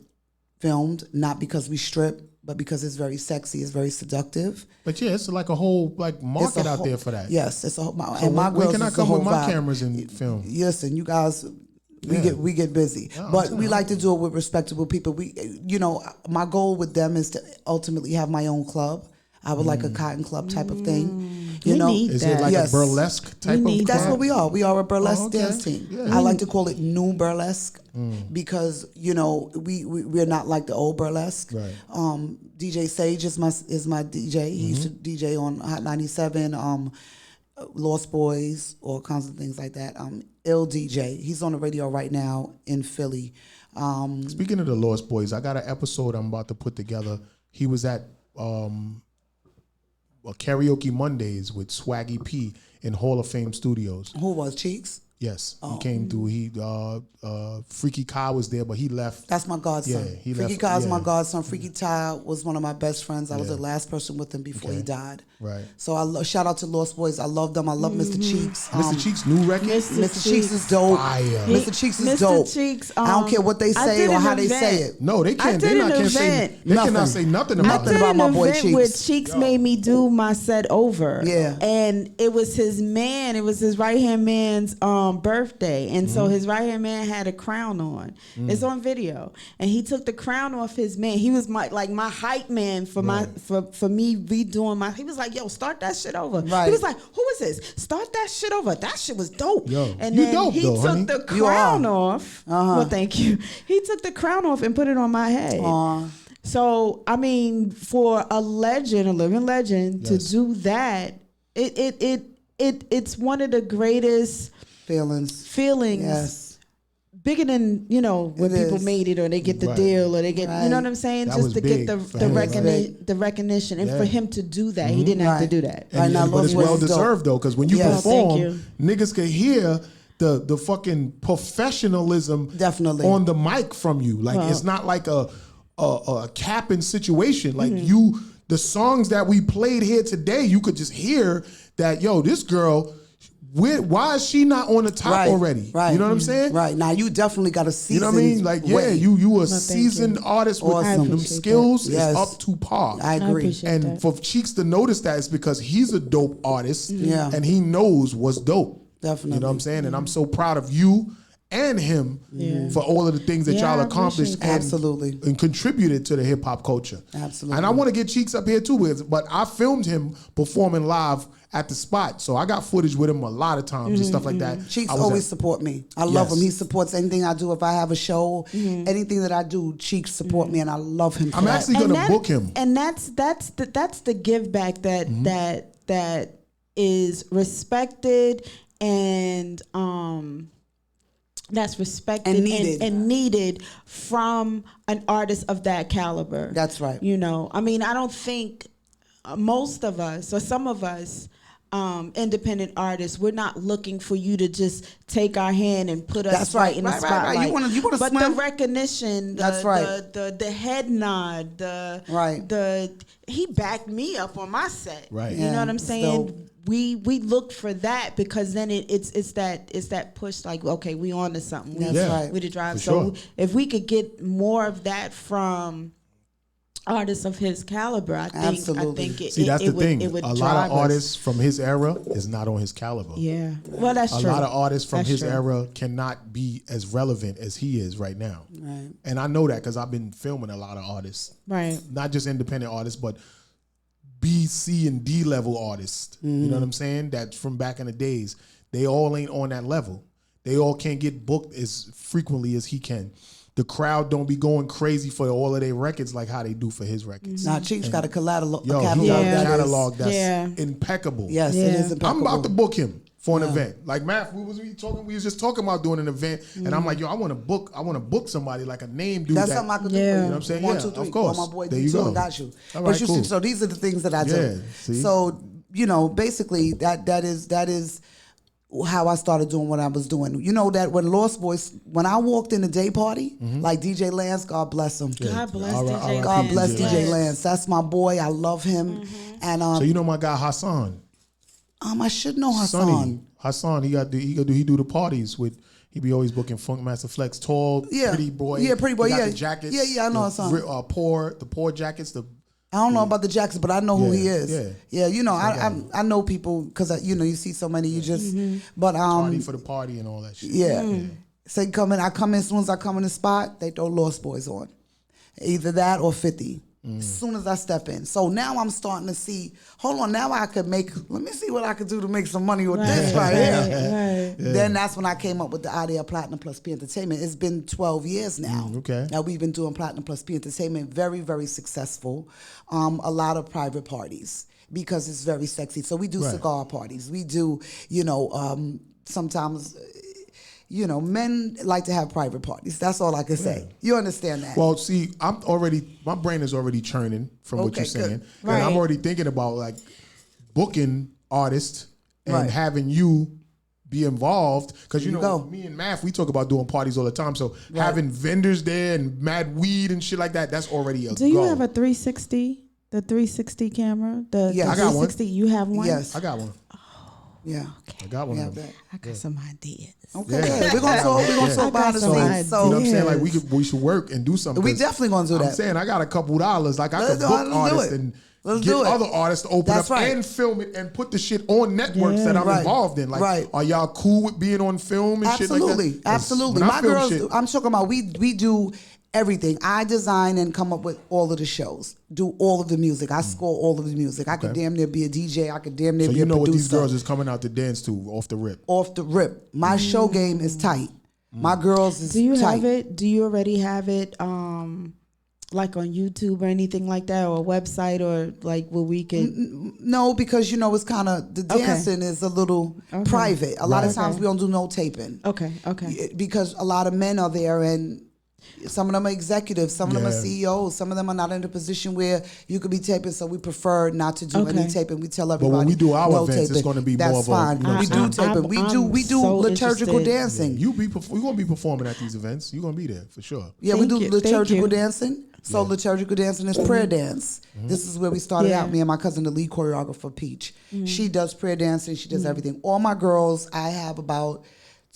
filmed, not because we strip, but because it's very sexy, it's very seductive. But yeah, it's like a whole market out there for that. Yes, it's a whole. So and my when girls can I is come the with whole my vibe. cameras and film? Yes, and you guys, we get busy, but we like to do it with respectable people. My goal with them is to ultimately have my own club. I would like a cotton club type of thing. You know, is it like a burlesque type of club? That's what we are. We are a burlesque dance team. Yeah. I like to call it new burlesque because we're not like the old burlesque. Right. DJ Sage is my DJ. He used to DJ on Hot 97, Lost Boys, all kinds of things like that. Ill DJ. He's on the radio right now in Philly. Speaking of the Lost Boys, I got an episode I'm about to put together. He was at Karaoke Mondays with Swaggy P in Hall of Fame Studios. Who was Cheeks? Yes, he came through. He Freaky Kai was there, but he left. That's my godson. Yeah, he Freaky left. Kai is my godson. Freaky Ty was one of my best friends. I was the last person with him before he Okay. died. Right. So shout out to Lost Boys. I love them. I love Mr. Cheeks. Mr. Cheeks' new record. Mr. Cheeks is dope. Fire. Mr. Cheeks is Mr. dope. Cheeks, I don't care what they I say did or an how they event. say it. No, they can't. did They not an can't say. event. They cannot Nothing. say nothing I about did that. about my an boy event where Cheeks. Cheeks made me do my set over. Yeah. And it was his man. It was his right-hand man's birthday. And so his right-hand man had a crown on. It's on video. And he took the crown off his man. He was my hype man for my for me redoing my. He was like, yo, start that shit over. Right. He was like, who is this? Start that shit over. That shit was dope. Yo, and you then dope he though, took honey. the You are. crown off. Well, thank you. He took the crown off and put it on my head. So, I mean, for a living legend, to do that, it's one of the greatest Feelings. Yes. Bigger than, when It people is. made it or they get the Right. deal or they get, Right. you know what I'm saying? That Just was to big get for the him. Right. recognition. And Yeah. for him to do that, he didn't have to Right. do that. Right now, but Lost it's Boys well is dope. deserved though, because when you Yes. Thank perform, you. niggas can hear the fucking professionalism Definitely. on the mic from you. Like it's not like a capping situation. Like you, the songs that we played here today, you could just hear that, yo, this girl, why is she not on the top already? Right. You know what I'm saying? Right. Now you definitely got a seasoned. You know what I mean? Like, way. you a seasoned artist with them skills is up to par. I agree. And for Cheeks to notice that, it's because he's a dope artist. Yeah. And he knows what's dope. Definitely. You know what I'm saying? And I'm so proud of you and him for all of the things that y'all accomplished and contributed to the hip hop culture. Absolutely. And I want to get Cheeks up here too, but I filmed him performing live at the spot. So I got footage with him a lot of times and stuff like that. Cheeks always support me. I love him. He supports anything I do. If I have a show, anything that I do, Cheeks support me, and I love him for I'm actually going to book him. And that's the give back that is respected and that's respected and needed from an artist of that caliber. That's right. You know, I mean, I don't think most of us or some of us independent artists, we're not looking for you to just take our hand and put us in the spotlight. Right. You want to but swim? the recognition, the head nod, he backed me up on my set. Right. You know what I'm saying? So, we look for that because then it's that push, like, okay, we on to something. We the drive. So if we could get more of that from artists of his caliber, I think that's the thing. It would a lot of artists from his era is not on his caliber. Yeah, well, that's true. A lot of artists from his era cannot be as relevant as he is right now. Right. And I know that because I've been filming a lot of artists. Right. Not just independent artists, but B, C, and D level artists. You know what I'm saying? That from back in the days, they all ain't on that level. They all can't get booked as frequently as he can. The crowd don't be going crazy for all of their records like how they do for his records. Nah, Cheeks got a catalog. He got a catalog that's impeccable. Yes, it is impeccable. I'm about to book him for an event. Like Matt, we was just talking about doing an event, and I'm like, yo, I want to book somebody like a name dude. That's something I could do. You know what I'm saying? 1, 2, 3. Of course. Call my boy there you D2, go. I got you. All right, cool. So these are the things that I do. So basically that is how I started doing what I was doing. You know that when Lost Boys, when I walked in the day party, like DJ Lance, God bless him. God bless DJ Lance. God bless DJ Lance. That's my boy. I love him. And so you know my guy Hassan. I should know Hassan. Sonny. Hassan, he do the parties with. He be always booking Funk Master Flex, tall, pretty boy. Yeah, pretty boy. He got Yeah, the jackets. Yeah, I know Hassan. The poor jackets. I don't know about the jackets, but I know who he is. Yeah. You know, I know people because you see so many. You just, but party for the party and all that shit. Yeah. So I come in as soon as I come in the spot, they throw Lost Boys on, either that or 50. As soon as I step in. So now I'm starting to see, hold on, now I could let me see what I could do to make some money with this right here. Then that's when I came up with the idea of Platinum Plus P Entertainment. It's been 12 years now. Okay. Now we've been doing Platinum Plus P Entertainment, very, very successful. A lot of private parties because it's very sexy. So we do cigar parties. We do, sometimes... men like to have private parties. That's all I can say. You understand that? Well, see, my brain is already churning from what you're saying. And I'm already thinking about like booking artists and having you be involved. Because me and Math, we talk about doing parties all the time. So having vendors there and mad weed and shit like that, that's already a goal. Do you have a 360? The 360 camera? I got one. You have one? Yes. I got one. Yeah. I got one. I got some ideas. Okay, we're gonna talk behind the scenes. So you know what I'm saying? Like we should work and do something. We definitely gonna do that. I'm saying I got a couple $. Like I could book artists and get other artists to open up and film it and put the shit on networks that I'm involved in. Like, are y'all cool with being on film and shit like that? Absolutely. My girls, I'm talking about we do everything. I design and come up with all of the shows, do all of the music. I score all of the music. I could damn near be a DJ. I could damn near be a producer. So you know what these girls is coming out to dance to off the rip? Off the rip. My show game is tight. My girls is tight. Do you have it? Do you already have it like on YouTube or anything like that, or a website, or like where we can? No, because it's kind of, the dancing is a little private. A lot of times we don't do no taping. Okay. Because a lot of men are there and some of them are executives, some of them are CEOs, some of them are not in a position where you could be taping, so we prefer not to do any taping. We tell everybody. But when we do our events, taping. it's going to be That's more fine. of a... we do taping. We do so liturgical dancing. You're going to be performing at these events. You're going to be there for sure. Yeah, we do liturgical dancing. So liturgical dancing is prayer dance. This is where we started out. Me and my cousin, the lead choreographer, Peach. She does prayer dancing. She does everything. All my girls, I have about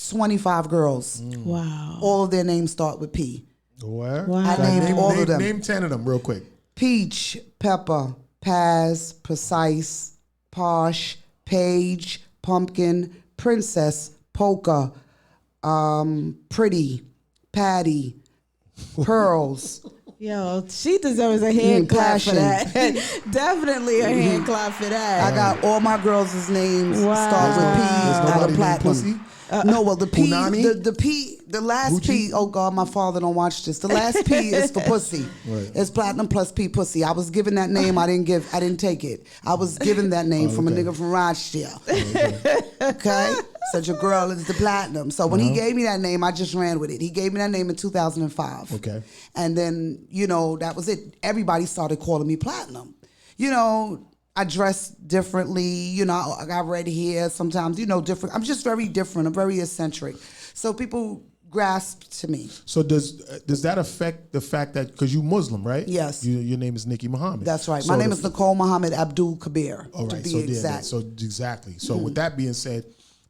25 girls. Wow. All of their names start with P. Where? Wow. I named all of them. Name 10 of them real quick. Peach, Pepper, Paz, Precise, Posh, Paige, Pumpkin, Princess, Polka, Pretty, Patty, Pearls. Yo, she deserves a hand clap for that. Definitely a hand clap for that. I got all my girls' names Wow. start with P. There's Out nobody of named platinum. Pussy? No, well the P, Punani? the P, the last P. Oh God, my father don't watch this. The last P is for pussy. Right. It's platinum plus P pussy. I was given that name. I didn't take it. I was given that name from a nigga from Rochdale. Okay, such a girl is the platinum. So when he gave me that name, I just ran with it. He gave me that name in 2005. Okay. And then that was it. Everybody started calling me platinum. I dress differently, I got red hair sometimes, different. I'm just very different. I'm very eccentric. So people grasp to me. So does that affect the fact that, because you Muslim, right? Yes. Your name is Nikki Mohammed. That's right. So My name is Nicole Mohammed Abdul Kabir, all to right, be so exact. exactly. So with that being said,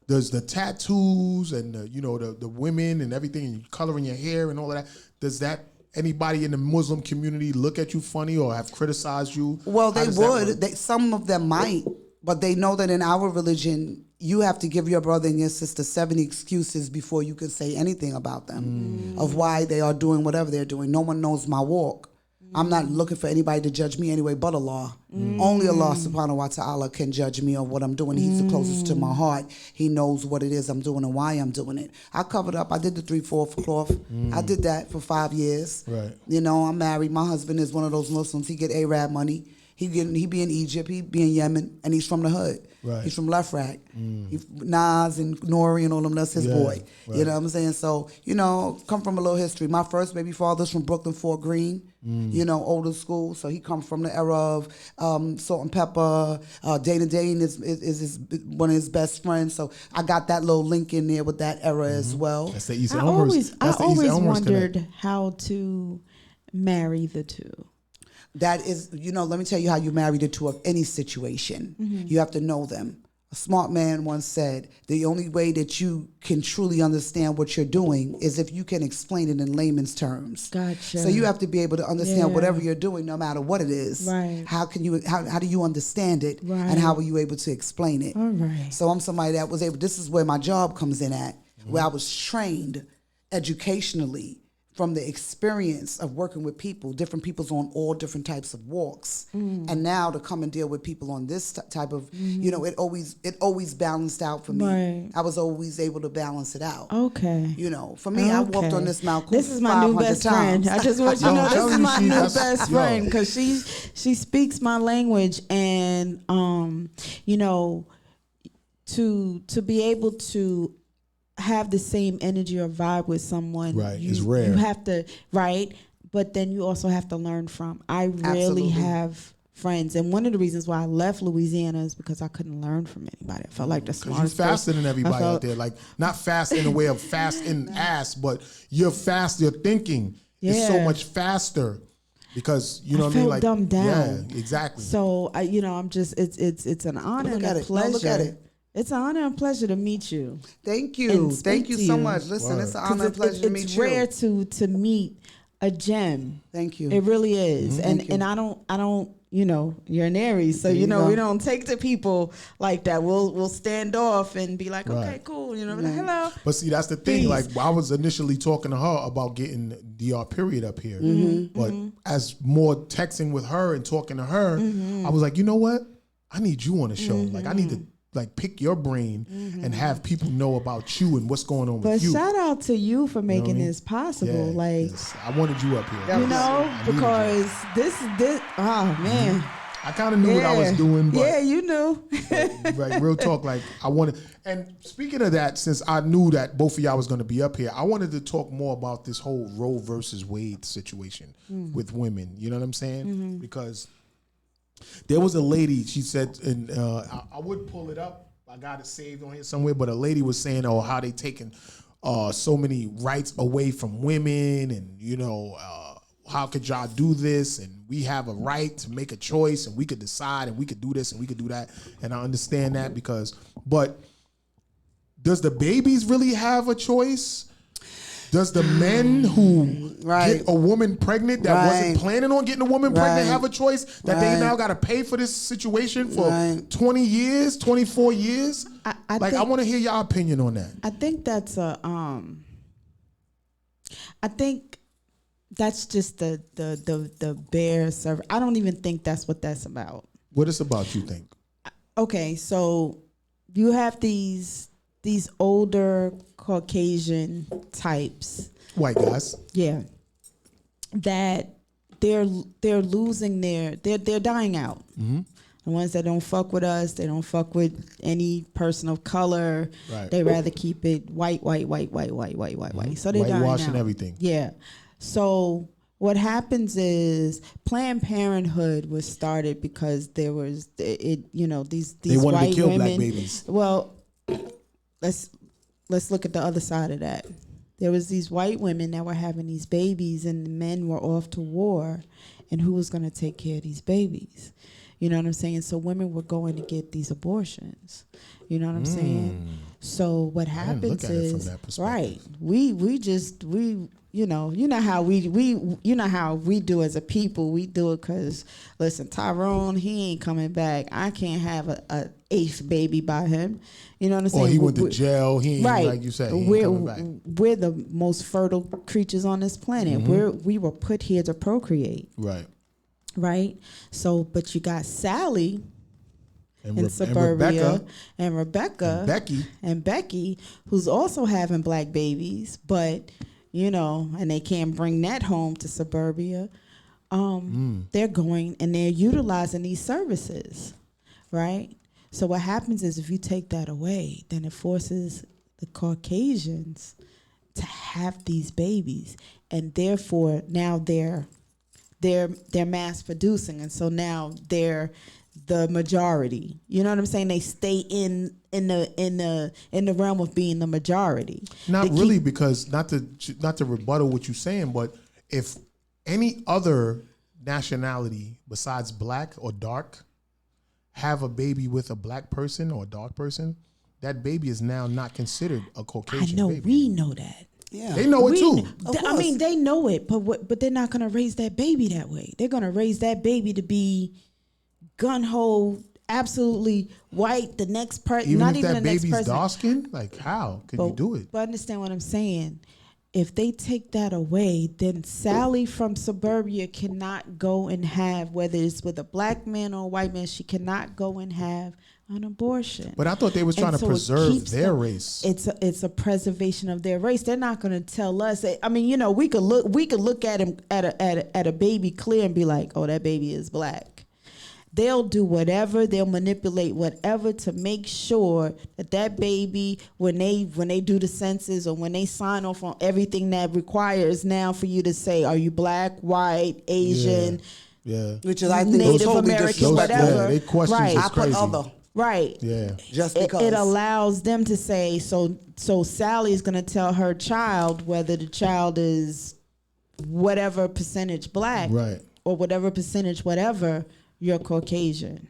does the tattoos and the women and everything and coloring your hair and all of that, does that anybody in the Muslim community look at you funny or have criticized you? Well, How they does that would. work? Some of them might, but they know that in our religion, you have to give your brother and your sister 70 excuses before you can say anything about them of why they are doing whatever they're doing. No one knows my walk. I'm not looking for anybody to judge me anyway but Allah. Only Allah subhanahu wa ta'ala can judge me on what I'm doing. He's the closest to my heart. He knows what it is I'm doing and why I'm doing it. I covered up. I did the 3/4 cloth. I did that for 5 years. Right. I'm married. My husband is one of those Muslims. He get Arab money. He be in Egypt. He be in Yemen. And he's from the hood. Right. He's from Left Rack. Nas and Nori and all them, that's his boy. Right. You know what I'm saying? So, come from a little history. My first baby father's from Brooklyn, Fort Greene, older school. So he comes from the era of Salt and Pepper. Dana Dane is one of his best friends. So I got that little link in there with that era as well. That's the East I Elmhurst. always wondered how to marry the two. That is, let me tell you how you marry the two of any situation. You have to know them. A smart man once said, the only way that you can truly understand what you're doing is if you can explain it in layman's terms. Gotcha. So you have to be able to understand whatever you're doing, no matter what it is. Right. How do you understand it? Right. And how are you able to explain it? All right. So I'm somebody that was able, this is where my job comes in at, where I was trained educationally from the experience of working with people, different people's on all different types of walks. And now to come and deal with people on this type of, it always balanced out for me. Right. I was always able to balance it out. Okay. For me, I walked on this Mount This is my new best friend. I just want you to know this is my new best friend because she speaks my language, and to be able to have the same energy or vibe with someone, Right, it's rare. You have to, right? But then you also have to learn from. I really Absolutely. have friends, and one of the reasons why I left Louisiana is because I couldn't learn from anybody. I felt like the Because you're smartest faster person. than everybody I felt- out there. Like, not fast in the way of fast in ass, but you're fast. Your thinking is so Yeah. much faster because you know I what I mean. felt Like, dumbed down. yeah, exactly. So I'm just it's an honor Look and at a it. No, pleasure. look at it. It's an honor and pleasure to meet you. Thank you. And Thank speak you to so you. much. Listen, it's an honor and 'Cause pleasure to meet it's you. rare to meet a gem. Thank you. It really is. Thank you. And I don't you're an Aries, so There you go. we don't take to people like that. We'll stand off and be like, okay, Right. cool, hello. But see, that's the thing. Peace. Like, I was initially talking to her about getting DR period up here, Mm-hmm. but as more texting with her and talking to her, I was like, you know what? I need you on the show. Like, I need to pick your brain and have people know about you and what's going on But with you. shout out to you for making what I mean? this possible. Like, 'cause I wanted you up here. Yeah. I needed you. because this oh man. I kind of knew what I was doing, but yeah, you knew. like, real talk, like, I wanted. And speaking of that, since I knew that both of y'all was going to be up here, I wanted to talk more about this whole Roe versus Wade situation with women. You know what I'm saying? Because there was a lady, she said, and I would pull it up. I got it saved on here somewhere, but a lady was saying, how they taking so many rights away from women, and how could y'all do this? And we have a right to make a choice, and we could decide, and we could do this, and we could do that. And I understand that but does the babies really have a choice? Does the men who get a woman pregnant that wasn't planning on getting a woman pregnant have a choice that they now got to pay for this situation for 20 years, 24 years? I want to hear your opinion on that. I think that's I think that's just the bare server. I don't even think that's what that's about. What it's about, you think? Okay, so you have these older Caucasian types, white guys, that they're losing they're dying out. Mm-hmm. The ones that don't fuck with us, they don't fuck with any person of color. Right. They rather keep it white. So they're dying whitewashing out. Everything. Yeah. So what happens is Planned Parenthood was started because there was these they wanted white to kill women. black babies. Well, let's look at the other side of that. There was these white women that were having these babies, and the men were off to war, and who was going to take care of these babies? You know what I'm saying? So women were going to get these abortions. You know what I'm saying? So what happens is, right? We you know how we do as a people. We do it because, listen, Tyrone, he ain't coming back. I can't have a eighth baby by him. You know what I'm saying? Or he went to jail. He ain't, like you said, he ain't coming back. We're the most fertile creatures on this planet. Mm-hmm. We were put here to procreate. Right. So, but you got Sally in suburbia, and Rebecca and Becky, who's also having black babies, but and they can't bring that home to suburbia. They're going and they're utilizing these services, right? So what happens is, if you take that away, then it forces the Caucasians to have these babies, and therefore now they're mass producing, and so now they're the majority. You know what I'm saying? They stay in the realm of being the majority. Not really, because not to rebuttal what you're saying, but if any other nationality besides black or dark have a baby with a black person or a dark person, that baby is now not considered a Caucasian baby. I know, we know that. Yeah, they know it too. I mean, they know it, but they're not going to raise that baby that way. They're going to raise that baby to be gun-ho, absolutely white. The next person, not even the next person. Even if that baby's dark skin, like how could you do it? But understand what I'm saying. If they take that away, then Sally from suburbia cannot go and have, whether it's with a black man or a white man, she cannot go and have an abortion. But I thought they was trying to preserve their race. It's a preservation of their race. They're not going to tell us. I mean, we could look at him at a baby clear and be like, oh, that baby is black. They'll do whatever, they'll manipulate whatever to make sure that baby, when they do the census or when they sign off on everything that requires now for you to say, are you black, white, Asian, which is, I think, Native totally American, whatever. They questions right. is crazy. I put other. Right. Yeah. Just because it allows them to say, so Sally's gonna tell her child whether the child is whatever percentage black, right, or whatever percentage whatever, you're Caucasian.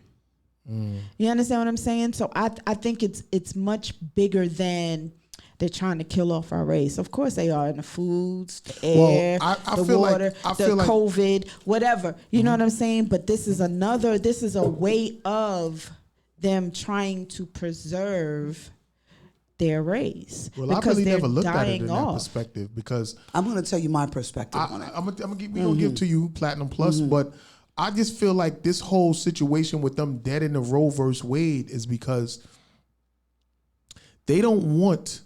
You understand what I'm saying? So I think it's much bigger than they're trying to kill off our race. Of course they are, in the foods, the air, the water, the COVID, whatever. You know what I'm saying? But this is a way of them trying to preserve their race. Well, I really never looked at it in that perspective, because I'm going to tell you my perspective on it. We're going to give to you Platinum Plus, but I just feel like this whole situation with them dead in the Roe versus Wade is because they don't want.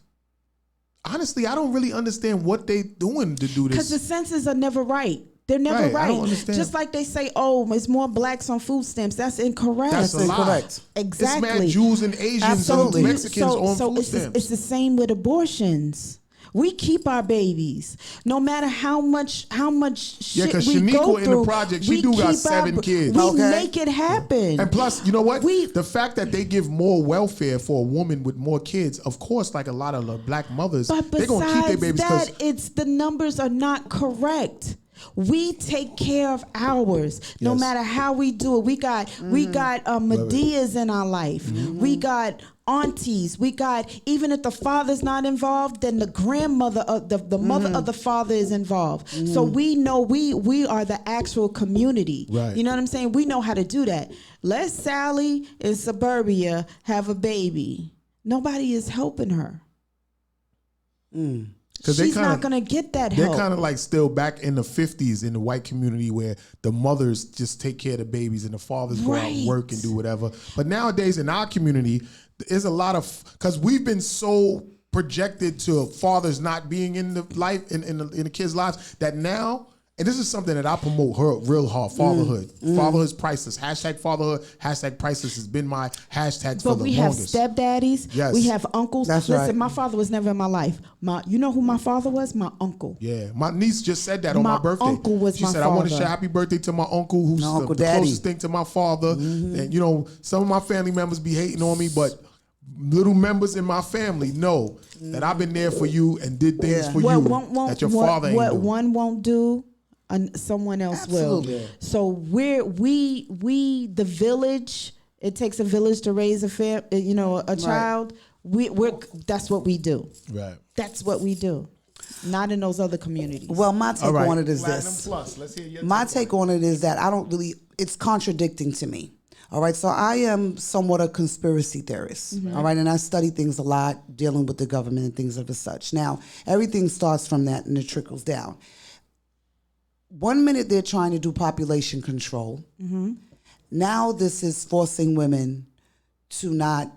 Honestly, I don't really understand what they doing to do this. Because the census are never right. They're never right. I don't understand. Just like they say, oh, it's more blacks on food stamps. That's incorrect. That's incorrect. Exactly. It's mad Jews and Asians Absolutely. and Mexicans on food stamps. It's the same with abortions. We keep our babies, no matter how much shit we go through. Because Shaniqua in the project, she do got 7 kids. We make it happen. And plus, you know what? The fact that they give more welfare for a woman with more kids, of course, like a lot of the black mothers, they're going to keep their babies. But besides that, the numbers are not correct. We take care of ours, no Yes. matter how we do it. We got Medeas in our life. We got aunties. We got, even if the father's not involved, then the grandmother of the mother of the father is involved. So we know we are the actual community. Right. You know what I'm saying? We know how to do that. Let Sally in suburbia have a baby. Nobody is helping her. She's not going to get that help. They're kind of like still back in the 50s in the white community where the mothers just take care of the babies and the fathers go out and work and do whatever. But nowadays in our community, there's a lot of, because we've been so projected to fathers not being in the life, in the kids' lives, that now, and this is something that I promote real hard, fatherhood. Fatherhood's priceless. Hashtag fatherhood, hashtag priceless has been my hashtag for the longest. But we have stepdaddies. Yes. We have uncles. That's Listen, right. my father was never in my life. You know who my father was? My uncle. Yeah, my niece just said that on my birthday. My uncle was she my said, father. I want to say happy birthday to my uncle, who's Uncle the Daddy. closest thing to my father. And, you know, some of my family members be hating on me, but little members in my family know that I've been there for you and did things for you that your father ain't what doing. one won't do, someone else Absolutely. will. So we the village. It takes a village to raise a child. We're that's what we do. Right. That's what we do. Not in those other communities. Well, my take on it is Platinum this. Plus. Let's hear your My take on it is that I don't really, it's contradicting to me. All right, so I am somewhat a conspiracy theorist. All right, and I study things a lot dealing with the government and things of the such. Now, everything starts from that and it trickles down. 1 minute they're trying to do population control. Now this is forcing women to not,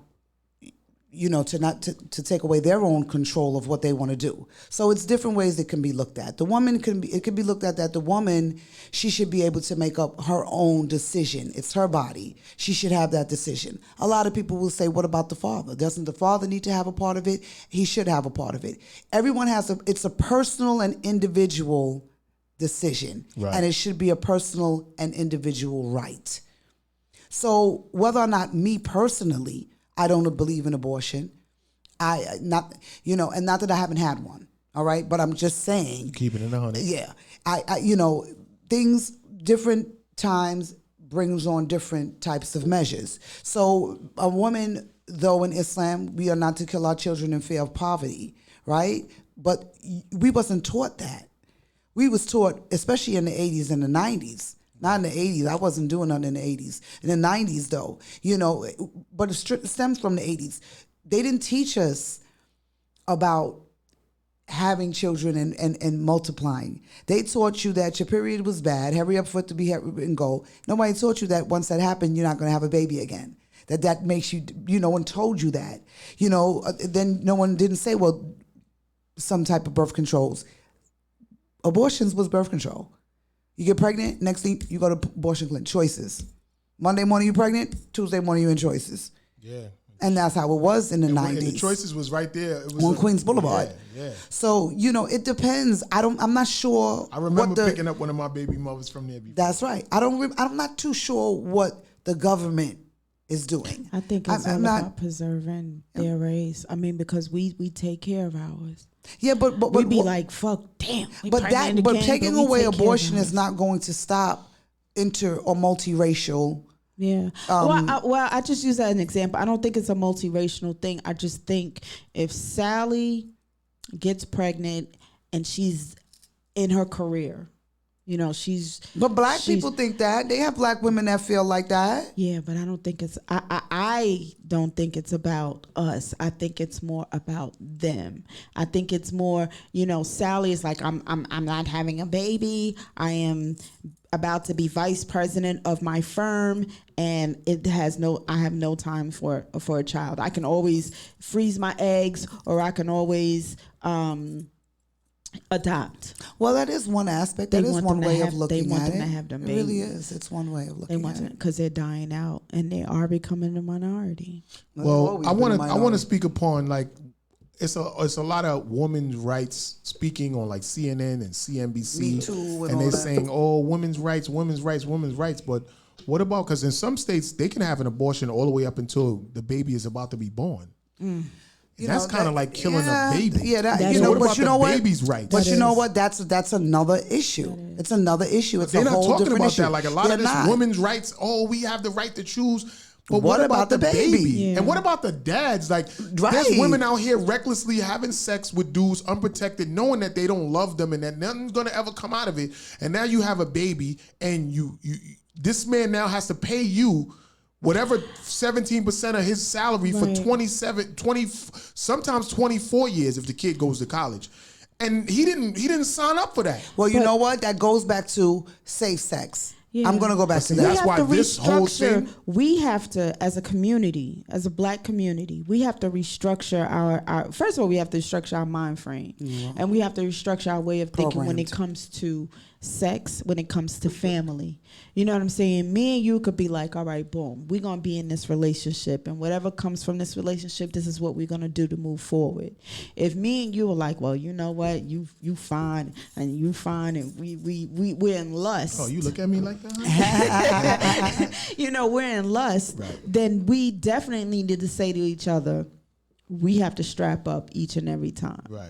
to take away their own control of what they want to do. So it's different ways it can be looked at. It can be looked at that the woman, she should be able to make up her own decision. It's her body. She should have that decision. A lot of people will say, what about the father? Doesn't the father need to have a part of it? He should have a part of it. Everyone it's a personal and individual decision. Right. And it should be a personal and individual right. So whether or not me personally, I don't believe in abortion. And not that I haven't had one. All right, but I'm just saying. Keeping it 100. Yeah, things, different times brings on different types of measures. So a woman, though in Islam, we are not to kill our children in fear of poverty, right? But we wasn't taught that. We was taught, especially in the 80s and the 90s. Not in the 80s. I wasn't doing nothing in the 80s. In the 90s, though, but it stems from the 80s. They didn't teach us about having children and multiplying. They taught you that your period was bad, hurry up for it to be and go. Nobody taught you that once that happened, you're not going to have a baby again. That makes you, no one told you that. Then no one didn't say, well, some type of birth controls. Abortions was birth control. You get pregnant, next thing you go to abortion clinic. Choices. Monday morning you pregnant, Tuesday morning you in choices. Yeah. And that's how it was in the 90s. And the choices was right there. It was on Queens Boulevard. Yeah. So, it depends. I'm not sure. I remember picking up one of my baby mothers from there before. That's right. I'm not too sure what the government is doing. I think it's all about preserving their race. I mean, because we take care of ours. Yeah, but we'd be like, fuck, damn. But taking away abortion is not going to stop inter or multiracial. Yeah. I just use that as an example. I don't think it's a multiracial thing. I just think if Sally gets pregnant and she's in her career, she's. But black people think that. They have black women that feel like that. Yeah, but I don't think it's. I don't think it's about us. I think it's more about them. I think it's more. Sally is like, I'm not having a baby. I am about to be vice president of my firm, and I have no time for a child. I can always freeze my eggs, or I can always adopt. Well, that is one aspect. That is one way of looking at it. They want them to have them babies. It really is. It's one way of looking at it. Because they're dying out, and they are becoming a minority. Well, I want to speak upon it's a lot of women's rights speaking on CNN and CNBC. Me too, and they're saying, oh, women's rights. But what about, because in some states they can have an abortion all the way up until the baby is about to be born. That's kind of like killing a baby. Yeah, that, That's you know, what but about you know the what? baby's rights? But you That know is. what? That's another issue. It's another issue. It's They're a not whole talking different about issue. that. Like a lot They're of this not. women's rights. Oh, we have the right to choose. But What about the baby? Yeah. And what about the dads? Like, Right. there's women out here recklessly having sex with dudes unprotected, knowing that they don't love them and that nothing's gonna ever come out of it. And now you have a baby, and you this man now has to pay you whatever 17% of his salary for Right. 20, sometimes 24 years if the kid goes to college. And he didn't sign up for that. Well, you know what? That goes back to safe sex. Yeah. I'm gonna go back to see, that. that's why this whole thing- We have to, as a community, as a black community, we have to restructure our first of all, we have to restructure our mind frame. And we have to restructure our way of thinking when it comes to sex, when it comes to family. You know what I'm saying? Me and you could be like, all right, boom, we're going to be in this relationship, and whatever comes from this relationship, this is what we're going to do to move forward. If me and you are like, well, you know what, you fine, and you fine, and we're in lust. Oh, you look at me like that? You know, we're in lust, then we definitely needed to say to each other, we have to strap up each and every time. Right.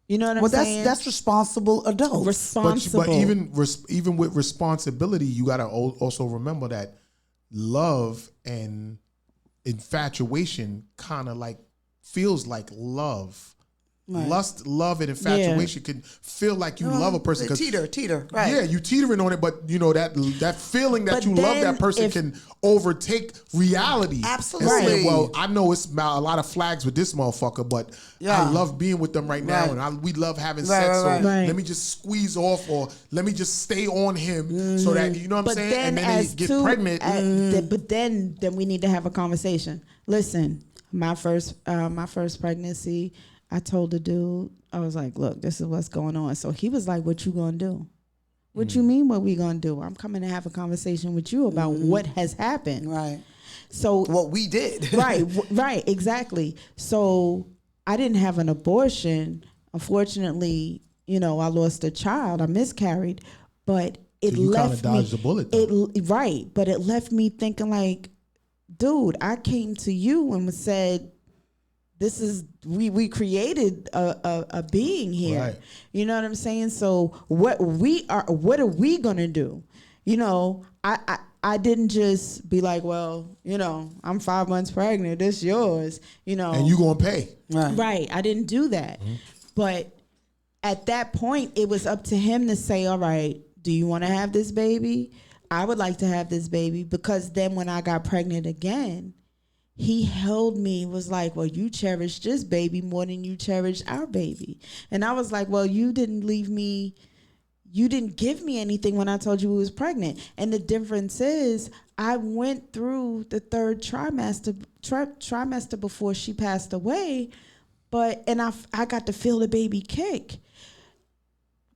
You know what I'm Well, saying? that's responsible adults. responsible. But even with responsibility, you got to also remember that love and infatuation kind of like feels like love. Right. Lust, love, and infatuation can feel like you love a person. 'Cause Teeter, right? Yeah, you teetering on it, but you know that feeling that But you love then that person if- can overtake reality. Absolutely. And say, well, I know it's a lot of flags with this motherfucker, but Yeah. I love being with them right now, Right. and we love having Right, sex. right, So right. Right. let me just squeeze off, or let me just stay on him, so that you know what I'm But saying. then, And then they get pregnant. but then we need to have a conversation. Listen, my first pregnancy, I told the dude, I was like, look, this is what's going on. So he was like, what you gonna do? What you mean what we gonna do? I'm coming to have a conversation with you about what has happened. Right. So What we did. right, exactly. So I didn't have an abortion. Unfortunately, you know, I lost a child. I miscarried, but it So you kinda left me. dodged the bullet, though. Right, but it left me thinking like, dude, I came to you and said, this is we created a being here. Right. You know what I'm saying? So what are we gonna do? You know, I didn't just be like, well, you know, I'm 5 months pregnant, this yours, you know. And you gonna pay. Right. I didn't do that. But at that point, it was up to him to say, all right, do you want to have this baby? I would like to have this baby, because then when I got pregnant again, he held me, was like, well, you cherish this baby more than you cherish our baby. And I was like, well, you didn't give me anything when I told you we was pregnant. And the difference is I went through the third trimester before she passed away, and I got to feel the baby kick.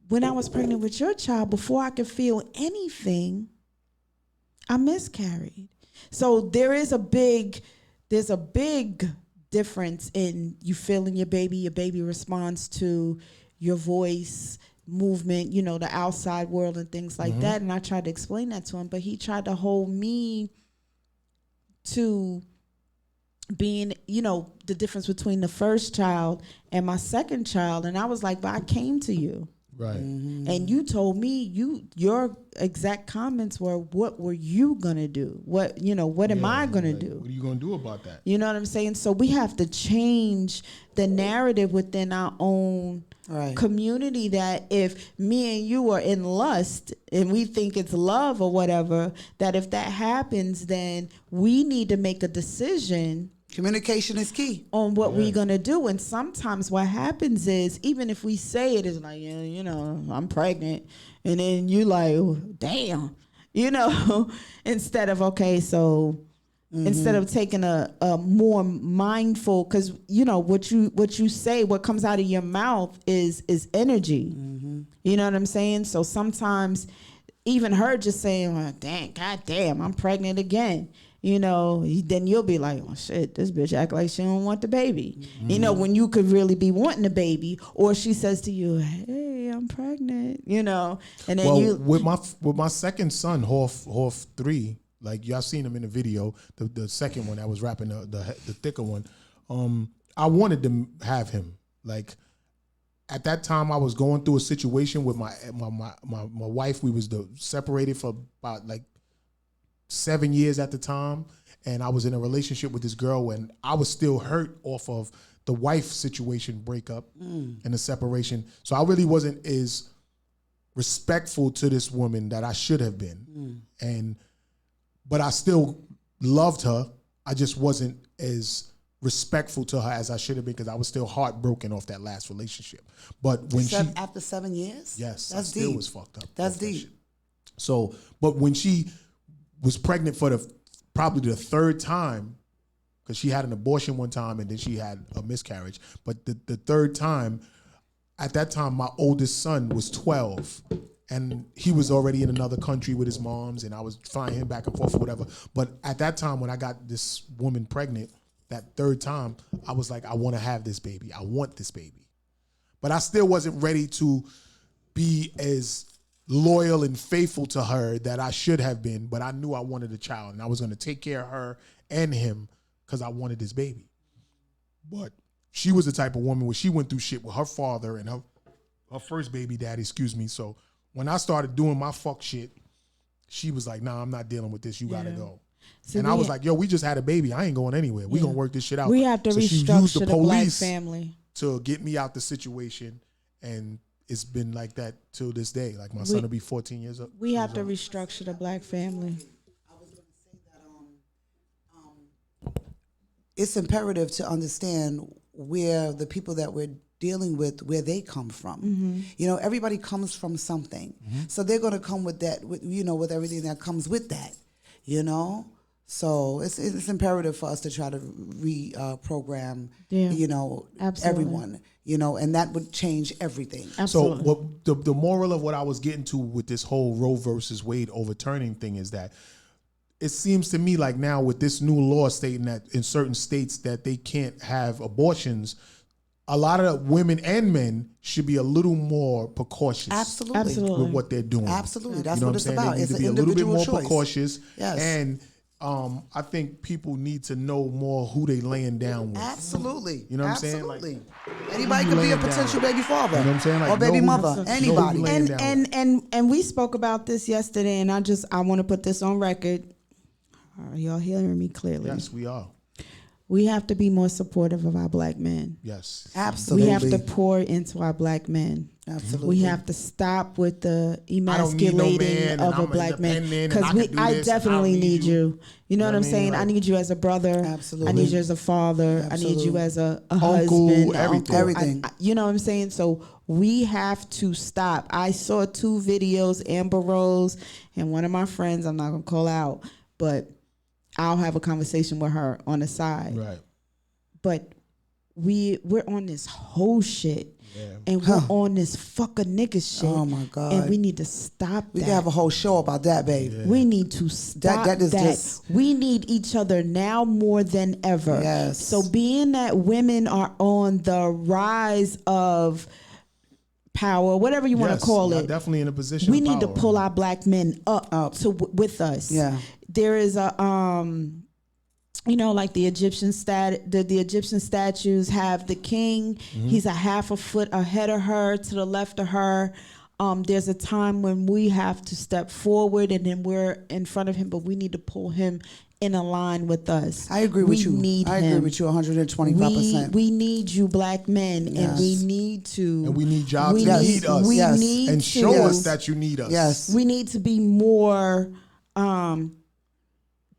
When I was pregnant with your child, before I could feel anything, I miscarried. So there's a big difference in you feeling your baby responds to your voice, movement, you know, the outside world and things like that. And I tried to explain that to him, but he tried to hold me to being, you know, the difference between the first child and my second child. And I was like, but I came to you. Right. And you told me your exact comments were, what were you gonna do? What am I gonna do? What are you gonna do about that? You know what I'm saying? So we have to change the narrative within our own community, that if me and you are in lust and we think it's love or whatever, that if that happens, then we need to make a decision. Communication is key On what we're going to do. And sometimes what happens is, even if we say it is like, you know, I'm pregnant, and then you like, oh, damn, you know, instead of, okay, so instead of taking a more mindful, because, you know, what you say, what comes out of your mouth is energy. You know what I'm saying? So sometimes even her just saying, well, God damn, I'm pregnant again. You know, then you'll be like, oh, shit, this bitch act like she don't want the baby. You know, when you could really be wanting the baby. Or she says to you, hey, I'm pregnant, you know. And then with my second son, Horf 3, like y'all seen him in the video, the second one that was rapping, the thicker one. I wanted to have him. Like at that time, I was going through a situation with my wife. We was separated for about like 7 years at the time, and I was in a relationship with this girl, and I was still hurt off of the wife situation breakup and the separation. So I really wasn't as respectful to this woman that I should have been, but I still loved her. I just wasn't as respectful to her as I should have been because I was still heartbroken off that last relationship. But when after 7 years, yes, that's I still deep. was fucked up. That's deep. So, but when she was pregnant for probably the third time, because she had an abortion one time and then she had a miscarriage, but the third time, at that time, my oldest son was 12. And he was already in another country with his moms, and I was flying him back and forth or whatever. But at that time, when I got this woman pregnant, that third time, I was like, I want to have this baby. I want this baby. But I still wasn't ready to be as loyal and faithful to her that I should have been. But I knew I wanted a child, and I was going to take care of her and him because I wanted this baby. But she was the type of woman where she went through shit with her father and her first baby daddy, So when I started doing my fuck shit, she was like, nah, I'm not dealing with this. You got to go. So and I was like, yo, we just had a baby. I ain't going anywhere. We going to work this shit out. We have to restructure the black family to get me out the situation. And it's been like that till this day. Like my son will be 14 years old. We have to restructure the black family. I was going to say that it's imperative to understand where the people that we're dealing with, where they come from. You know, everybody comes from something. So they're going to come with that, with everything that comes with that, So it's imperative for us to try to reprogram, Absolutely. everyone, and that would change everything. Absolutely. So the moral of what I was getting to with this whole Roe versus Wade overturning thing is that it seems to me like now with this new law stating that in certain states that they can't have abortions, a lot of women and men should be a little more precautious. Absolutely. With what they're doing. Absolutely. That's what it's about. They need It's to an be a little bit individual more choice. precautious. Yes. And I think people need to know more who they laying down with. Absolutely. You know what I'm saying? Absolutely. Anybody could be a potential baby father. You know what I'm saying? Like, or baby know mother. who Anybody. you laying down with. And we spoke about this yesterday, and I want to put this on record. Are y'all hearing me clearly? Yes, we are. We have to be more supportive of our black men. Yes. Absolutely. We have to pour into our black men. Absolutely. We have to stop with the emasculating of a black man, because I definitely need you. You know what I'm saying? Like, I need you as a brother. Absolutely. I need you as a father. Absolutely. I need you as a Uncle, husband, everything. Everything. you know what I'm saying? So we have to stop. I saw 2 videos, Amber Rose and one of my friends, I'm not going to call out, but I'll have a conversation with her on the side. Right. But we're on this whole shit. Yeah. And we're on this fucker nigga shit. Oh my God. And we need to stop that. We can have a whole show about that, babe. Yeah. We need to stop that. Just... We need each other now more than ever. Yes. So being that women are on the rise of power, whatever you want to call it, definitely in a position. We of need power. to pull our black men up to with us. Yeah. There is a like the Egyptian the Egyptian statues have the king. He's a half a foot ahead of her, to the left of her. There's a time when we have to step forward, and then we're in front of him, but we need to pull him in a line with us. I agree with you. I agree with you 125%. We need you black men, and we need to. And we need y'all to need us. We Yes. need and to, show us that you need us. Yes. We need to be more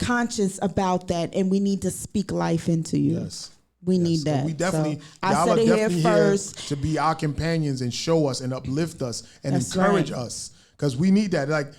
conscious about that, and we need to speak life into you. Yes. We need that. We definitely, so I y'all said are it definitely here first. to be our companions and show us and uplift us and That's encourage right. us, because we need that. Like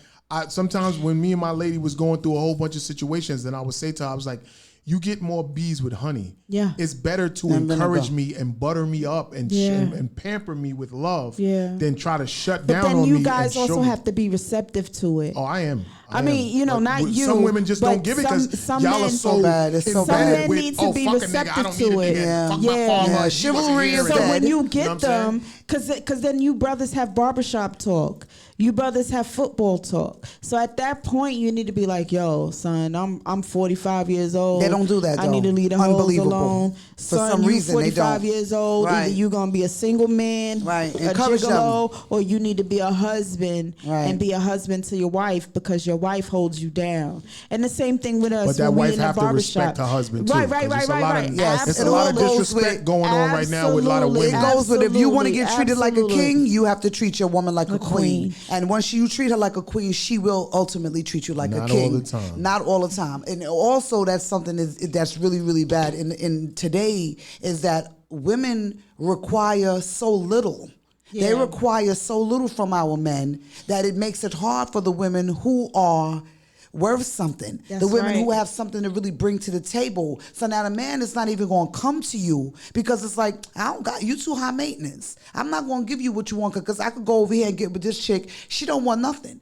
sometimes when me and my lady was going through a whole bunch of situations, then I would say to her, I was like, you get more bees with honey. Yeah. It's better to Than encourage vinegar. me and butter me up and and pamper me with love than try to shut But down then on you me. guys and also show me. have to be receptive to it. Oh, I am. I mean, But not you. Some women just don't but give it because some y'all men, are so bad. It's so embedded bad. men with, need to be fuck a nigga, I receptive don't to need a it. nigga. Fuck my Yeah. father. Yeah, He chivalry wasn't here. is So dead. when you You know get what I'm them, because then you brothers have barbershop talk. You brothers have football talk. So at that point, you need to be like, yo, son, I'm 45 years old. They don't do that, I need to though. leave the hoes Unbelievable. alone. For Son, some you reason, they 45 don't. years old. Right. Either you going to be a single man, Right. a Encourage gigolo, them. or you need to be a husband Right. and be a husband to your wife because your wife holds you down. And the same thing with us. But that when we wife in the have to barbershop. respect her husband too. Right, right, 'cause right, it's a right, lot right. of- Yes, It's a lot of absolutely. disrespect going on right now with a lot of Absolutely. women. It goes with if you want to get Absolutely. treated like a Absolutely. king, you have to treat your woman like a queen. queen. And once you treat her like a queen, she will ultimately treat you like Not a king. all the time. Not all the time. And also, that's something that's really, really bad in today is that women require so little. They Yeah. require so little from our men that it makes it hard for the women who are worth something. That's the women right. who have something to really bring to the table. So now the man is not even going to come to you because it's like, I don't got you too high maintenance. I'm not going to give you what you want because I could go over here and get with this chick. She don't want nothing.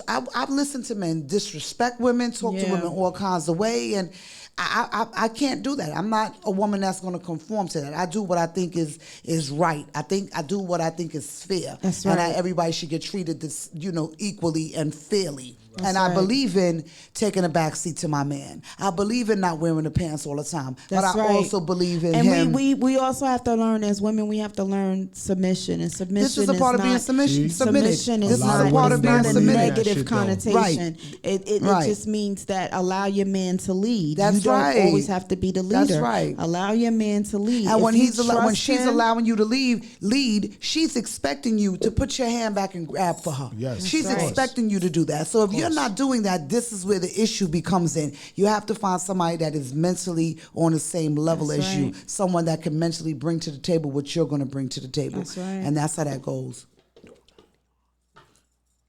I've listened to men disrespect women, talk to Yeah. women all kinds of way, and I can't do that. I'm not a woman that's going to conform to that. I do what I think is right. I do what I think is fair. That's And right. everybody should get treated this, equally and fairly. That's and I right. believe in taking a backseat to my man. I believe in not wearing the pants all the time. That's but I right. also believe in and him. we also have to learn as women. We have to learn submission, and submission. This is a part of being submitted. Submission This is is not, a part of it's being not a submitted. negative Shit, though. connotation. Right. It Right. just means that allow your man to lead. That's you don't right. always have to be the leader. That's right. Allow your man to lead. And If when you when trust she's him- allowing you to lead, she's expecting you to put your hand back and grab for her. Yes, she's of course. expecting you to do that. So if you're not doing that, this is where the issue becomes in. You have to find somebody that is mentally on the same level That's as you, right. someone that can mentally bring to the table what you're going to bring to the table. That's right. And that's how that goes.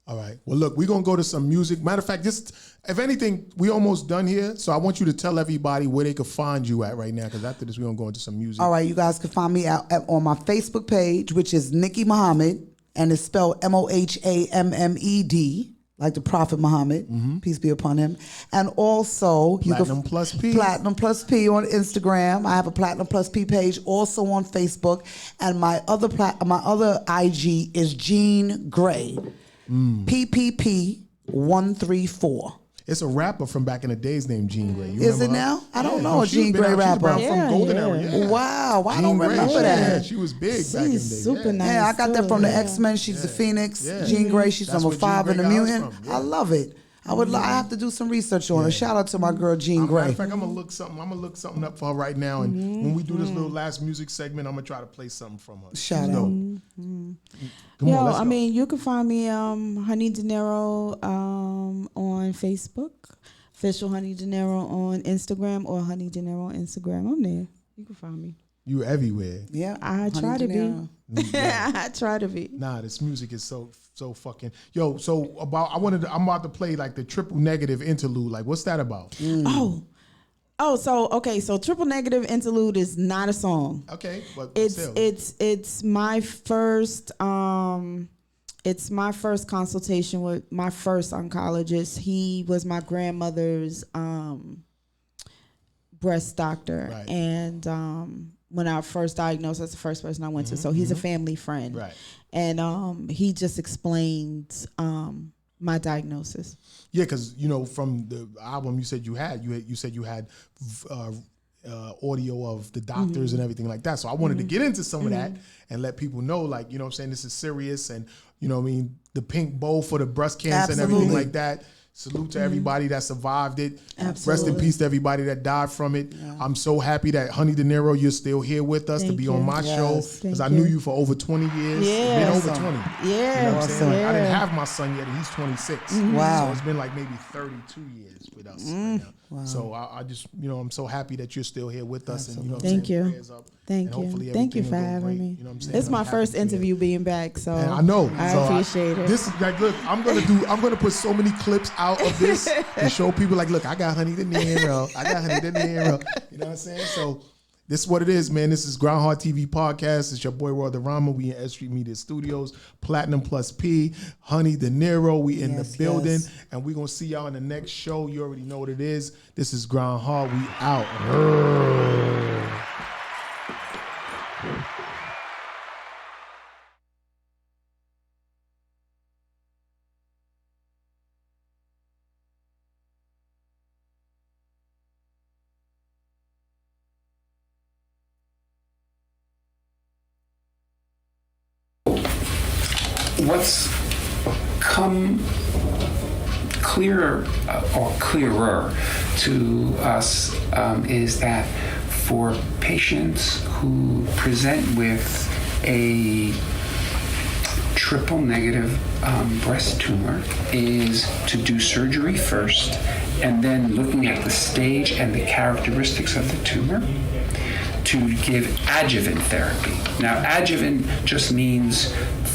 All right. Well, look, we're going to go to some music. Matter of fact, just if anything, we almost done here. So I want you to tell everybody where they can find you at right now, because after this, we're going to go into some music. All right, you guys can find me on my Facebook page, which is Nikki Mohammed, and it's spelled Mohammed, like the Prophet Muhammad, peace be upon him. And also, Platinum Plus P. Platinum Plus P on Instagram. I have a Platinum Plus P page also on Facebook, and my other IG is Jean Gray, PPP134. It's a rapper from back in the days named Jean Gray. You Is remember it her? now? I don't Yeah, know a she's Jean been Gray out- she's rapper. around Yeah, from Golden yeah. Era. Yeah. Wow, I Jean don't Grey, remember yeah, that. she was big back in the She's day. super yeah. nice. Yeah, I got that from the Yeah. X-Men. She's the Phoenix. Yeah. Jean Grey, she's That's number where Jean 5 in the Grey got us Mutant. from, yeah. I love it. I have to do some research on her. Shout out to my girl Jean Matter Grey. of fact, I'm gonna look something up for her right now, and when we do this little last music segment, I'm gonna try to play something from her. Shout She's out. dope. Come Yo, on, let's I go. mean, you can find me Honey Dinero on Facebook, official Honey Dinero on Instagram, or Honey Dinero on Instagram. I'm there. You can find me. You everywhere. Yeah, I Honey try to be. Dinero. I try to be. Nah, this music is so fucking yo. So I'm about to play like the triple negative interlude. Like, what's that about? So triple negative interlude is not a song. Okay, but It's still. it's my first consultation with my first oncologist. He was my grandmother's breast doctor, Right. and when I first diagnosed, that's the first person I went to. So he's a family friend, Right. And he just explained my diagnosis. Yeah, because from the album you said you had audio of the doctors and everything like that. So I wanted to get into some of that and let people know, like, you know what I'm saying, this is serious, and the pink bowl for the breast cancer and everything Absolutely. like that. Salute to everybody that survived it. Rest in Absolutely. peace to everybody that died from it. I'm so happy that Honey Dinero, you're still here with us to Thank be you. on my Yes. show, Thank because I you. knew you for over 20 years. Yeah. It's been over Awesome. 20. Yeah, You know what I'm saying? Like, I didn't yeah. have my son yet, and he's 26. Wow. So it's been like maybe 32 years with us right now. So I just, I'm so happy that you're still here with us. And, Thank you. Prayers up. Thank And you. hopefully Thank you everything for will go having great. me. You know what I'm saying? It's I'm my happy first to be here. interview being back, so And I know. I So appreciate it. This is like, look, I'm gonna put so many clips out of this to show people, like, look, I got Honey Dinero. I got Honey Dinero. You know what I'm saying? So this is what it is, man. This is Grindhard TV Podcast. It's your boy Roy the Rama. We in S.STREET Media Studios. Platinum Plus P. Honey Dinero. We in the Yes, building. yes. And we're gonna see y'all in the next show. You already know what it is. This is Grindhard. We out. what's come clearer or clearer to us is that for patients who present with a triple negative breast tumor is to do surgery first, and then looking at the stage and the characteristics of the tumor to give adjuvant therapy. Now, adjuvant just means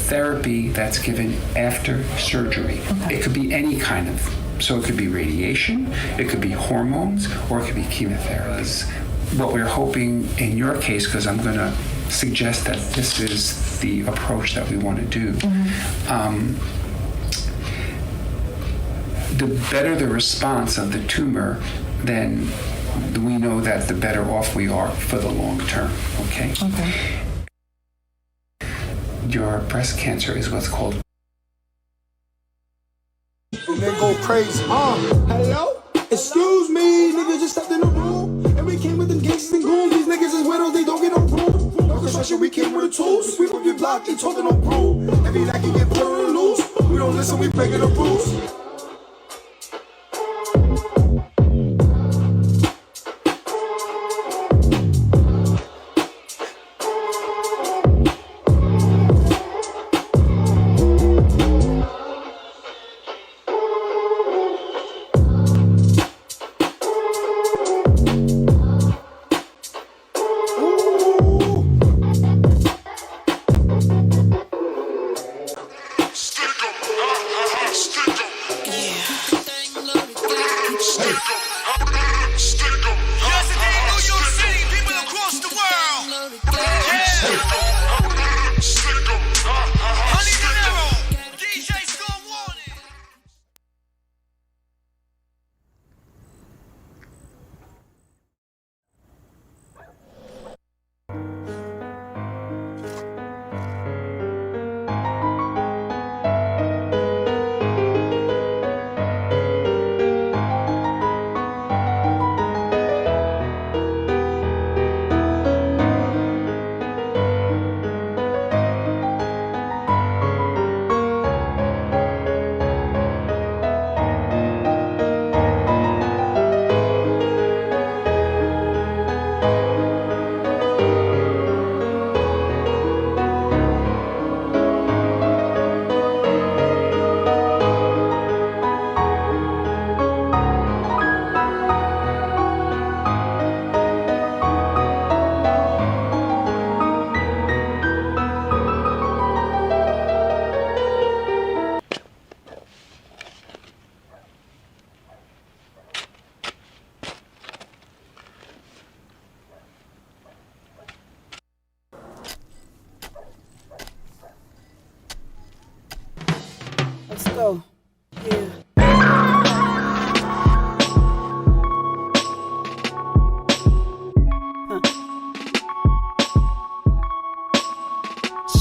therapy that's given after surgery. Okay. It could be any kind of, so it could be radiation, it could be hormones, or it could be chemotherapy. What we're hoping in your case, because I'm going to suggest that this is the approach that we want to do. The better the response of the tumor, then we know that the better off we are for the long term, okay? Okay. Your breast cancer is what's called... And then go crazy. Hello? Excuse me, niggas just stepped in the room. And we came with them gangsters and goons. These niggas is widows, they don't get no room. No construction, we came with the tools. We up your block, they talking no broom. Every night you get put on the loose. We don't listen, we breaking the rules. go. Yeah.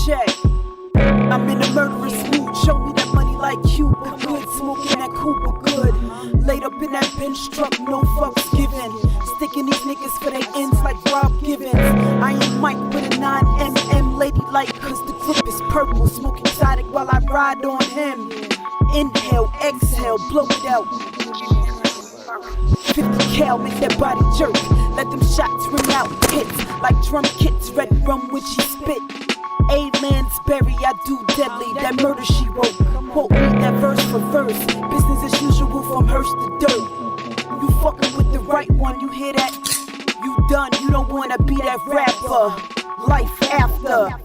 Check. I'm in a murderous mood. Show me that money like Cuba good. Smoking that Cuba good. Laid up in that bench truck, no fucks given. Sticking these niggas for their ends like Rob Givens. I am Mike with a 9mm ladylike, cause the grip is purple. Smoking exotic while I ride on him. Inhale, exhale, blow it out. 50 cal, make that body jerk. Let them shots ring out, hits like drum kits. Red rum when she spit. A-Lansberry, I do deadly. That murder she wrote. Quote me that verse for verse. Business as usual from Hearst to Dirt. You fucking with the right one, you hear that? You done, you don't wanna be that rapper. Life after.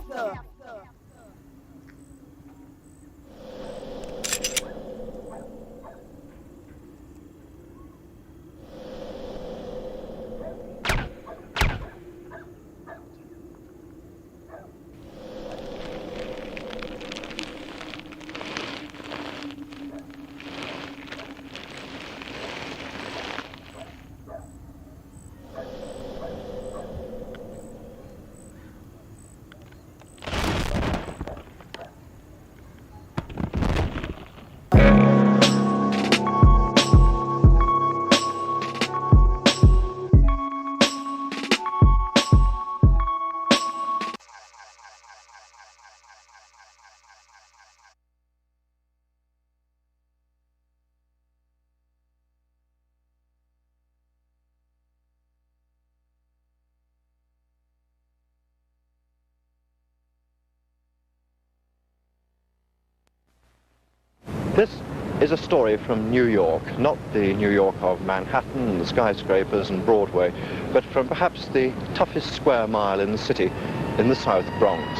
This is a story from New York, not the New York of Manhattan and the skyscrapers and Broadway, but from perhaps the toughest square mile in the city, in the South Bronx.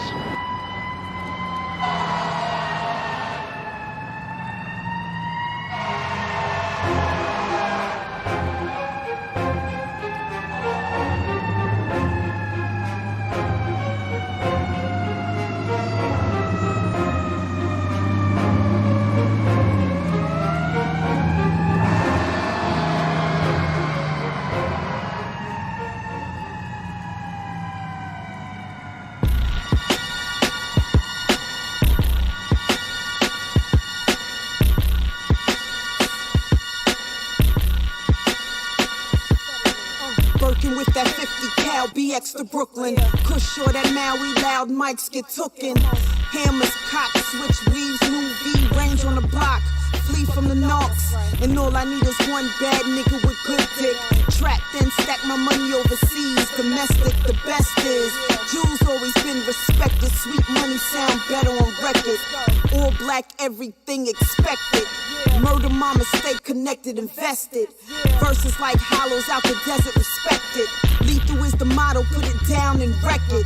With that 50 cal BX to Brooklyn. Kush or that Maui loud mics get tookin'. Hammers, cock, switch, weaves, movie, range on the block. Flee from the knocks. And all I need is one bad nigga with good dick. Trap, then stack my money overseas. Domestic, the best is. Jews always been respected. Sweet money sound better on record. All black, everything expected. Murder mama, stay connected, invested. Verses like hollows out the desert, respected. Lethal is the motto, put it down and wreck it.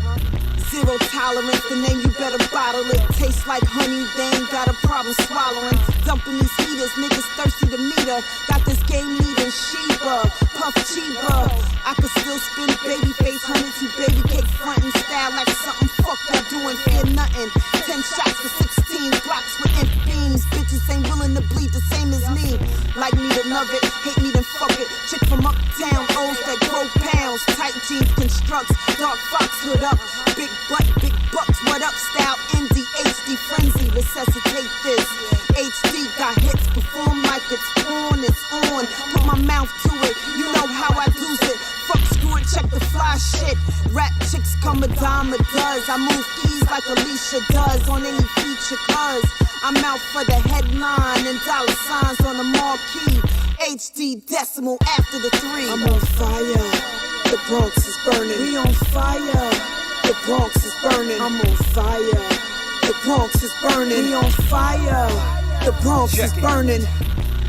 Zero tolerance, the name you better bottle it. Tastes like honey, they ain't got a problem swallowing. Dumping these heaters, niggas thirsty to meet her. Got this game needing Sheba, Puff Chiba. I could still spin baby face, hundreds who baby cake frontin' style like something fuck y'all doing, fear nothing. 10 shots for 16 Glocks with imp beams. Bitches ain't willing to bleed the same as me. Like me to love it, hate me then fuck it. Chick from uptown, O's that grow pounds. Tight jeans constructs, dark fox hood up. Big butt, big bucks, what up style? Indie, HD frenzy, resuscitate this. HD got hits, perform like it's on, it's on. Put my mouth to it, you know how I do it. Fuck screw it, check the fly shit. Rap chicks come a dime a does. I move keys like Alicia does on any feature cuz I'm out for the headline and dollar signs on the marquee. HD decimal after the 3. I'm on fire, the Bronx is burning. We on fire, the Bronx is burning. I'm on fire, the Bronx is burning. We on fire, the Bronx is burning.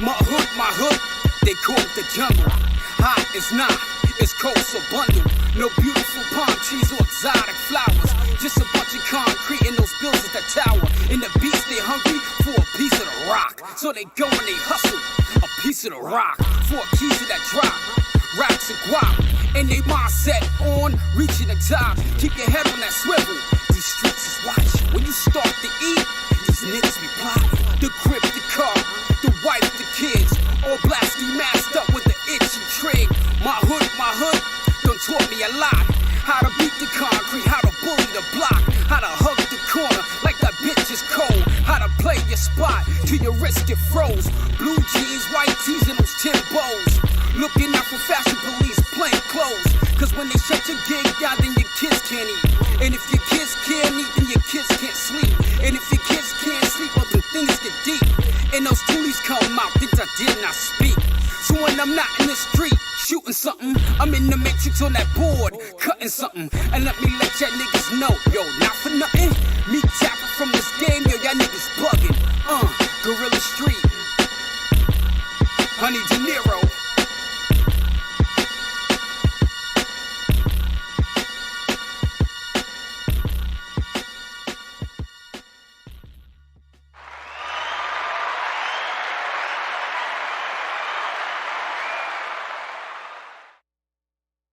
My hood, they call it the jungle. Hot is not, it's cold so bundle. No beautiful palm trees or exotic flowers. Just a bunch of concrete and those bills at the tower. And the beats, they hungry for a piece of the rock. So they go and they hustle a piece of the rock for a piece of that drop. Racks and guap, and they mindset on reaching the top. Keep your head on that swivel. These streets is watching. When you start to eat, these niggas be plotting. The grip, the car, the wife, the kids, all blasty masked up with the itchy trig. My hood, done taught me a lot. How to beat the concrete, how to bully the block, how to hug the corner like that bitch is cold. How to play your spot till your wrist get froze. Blue jeans, white tees, and those Timbos. Looking out for fashion police, plain clothes. Cause when they shut your gig down, then your kids can't eat. And if your kids can't eat, then your kids can't sleep. And if your kids can't sleep, well then things get deep. And those toolies come out, things I did not speak. So when I'm not in the street, shooting something, I'm in the matrix on that board, cutting something. And let me let y'all niggas know, yo, not for nothing. Me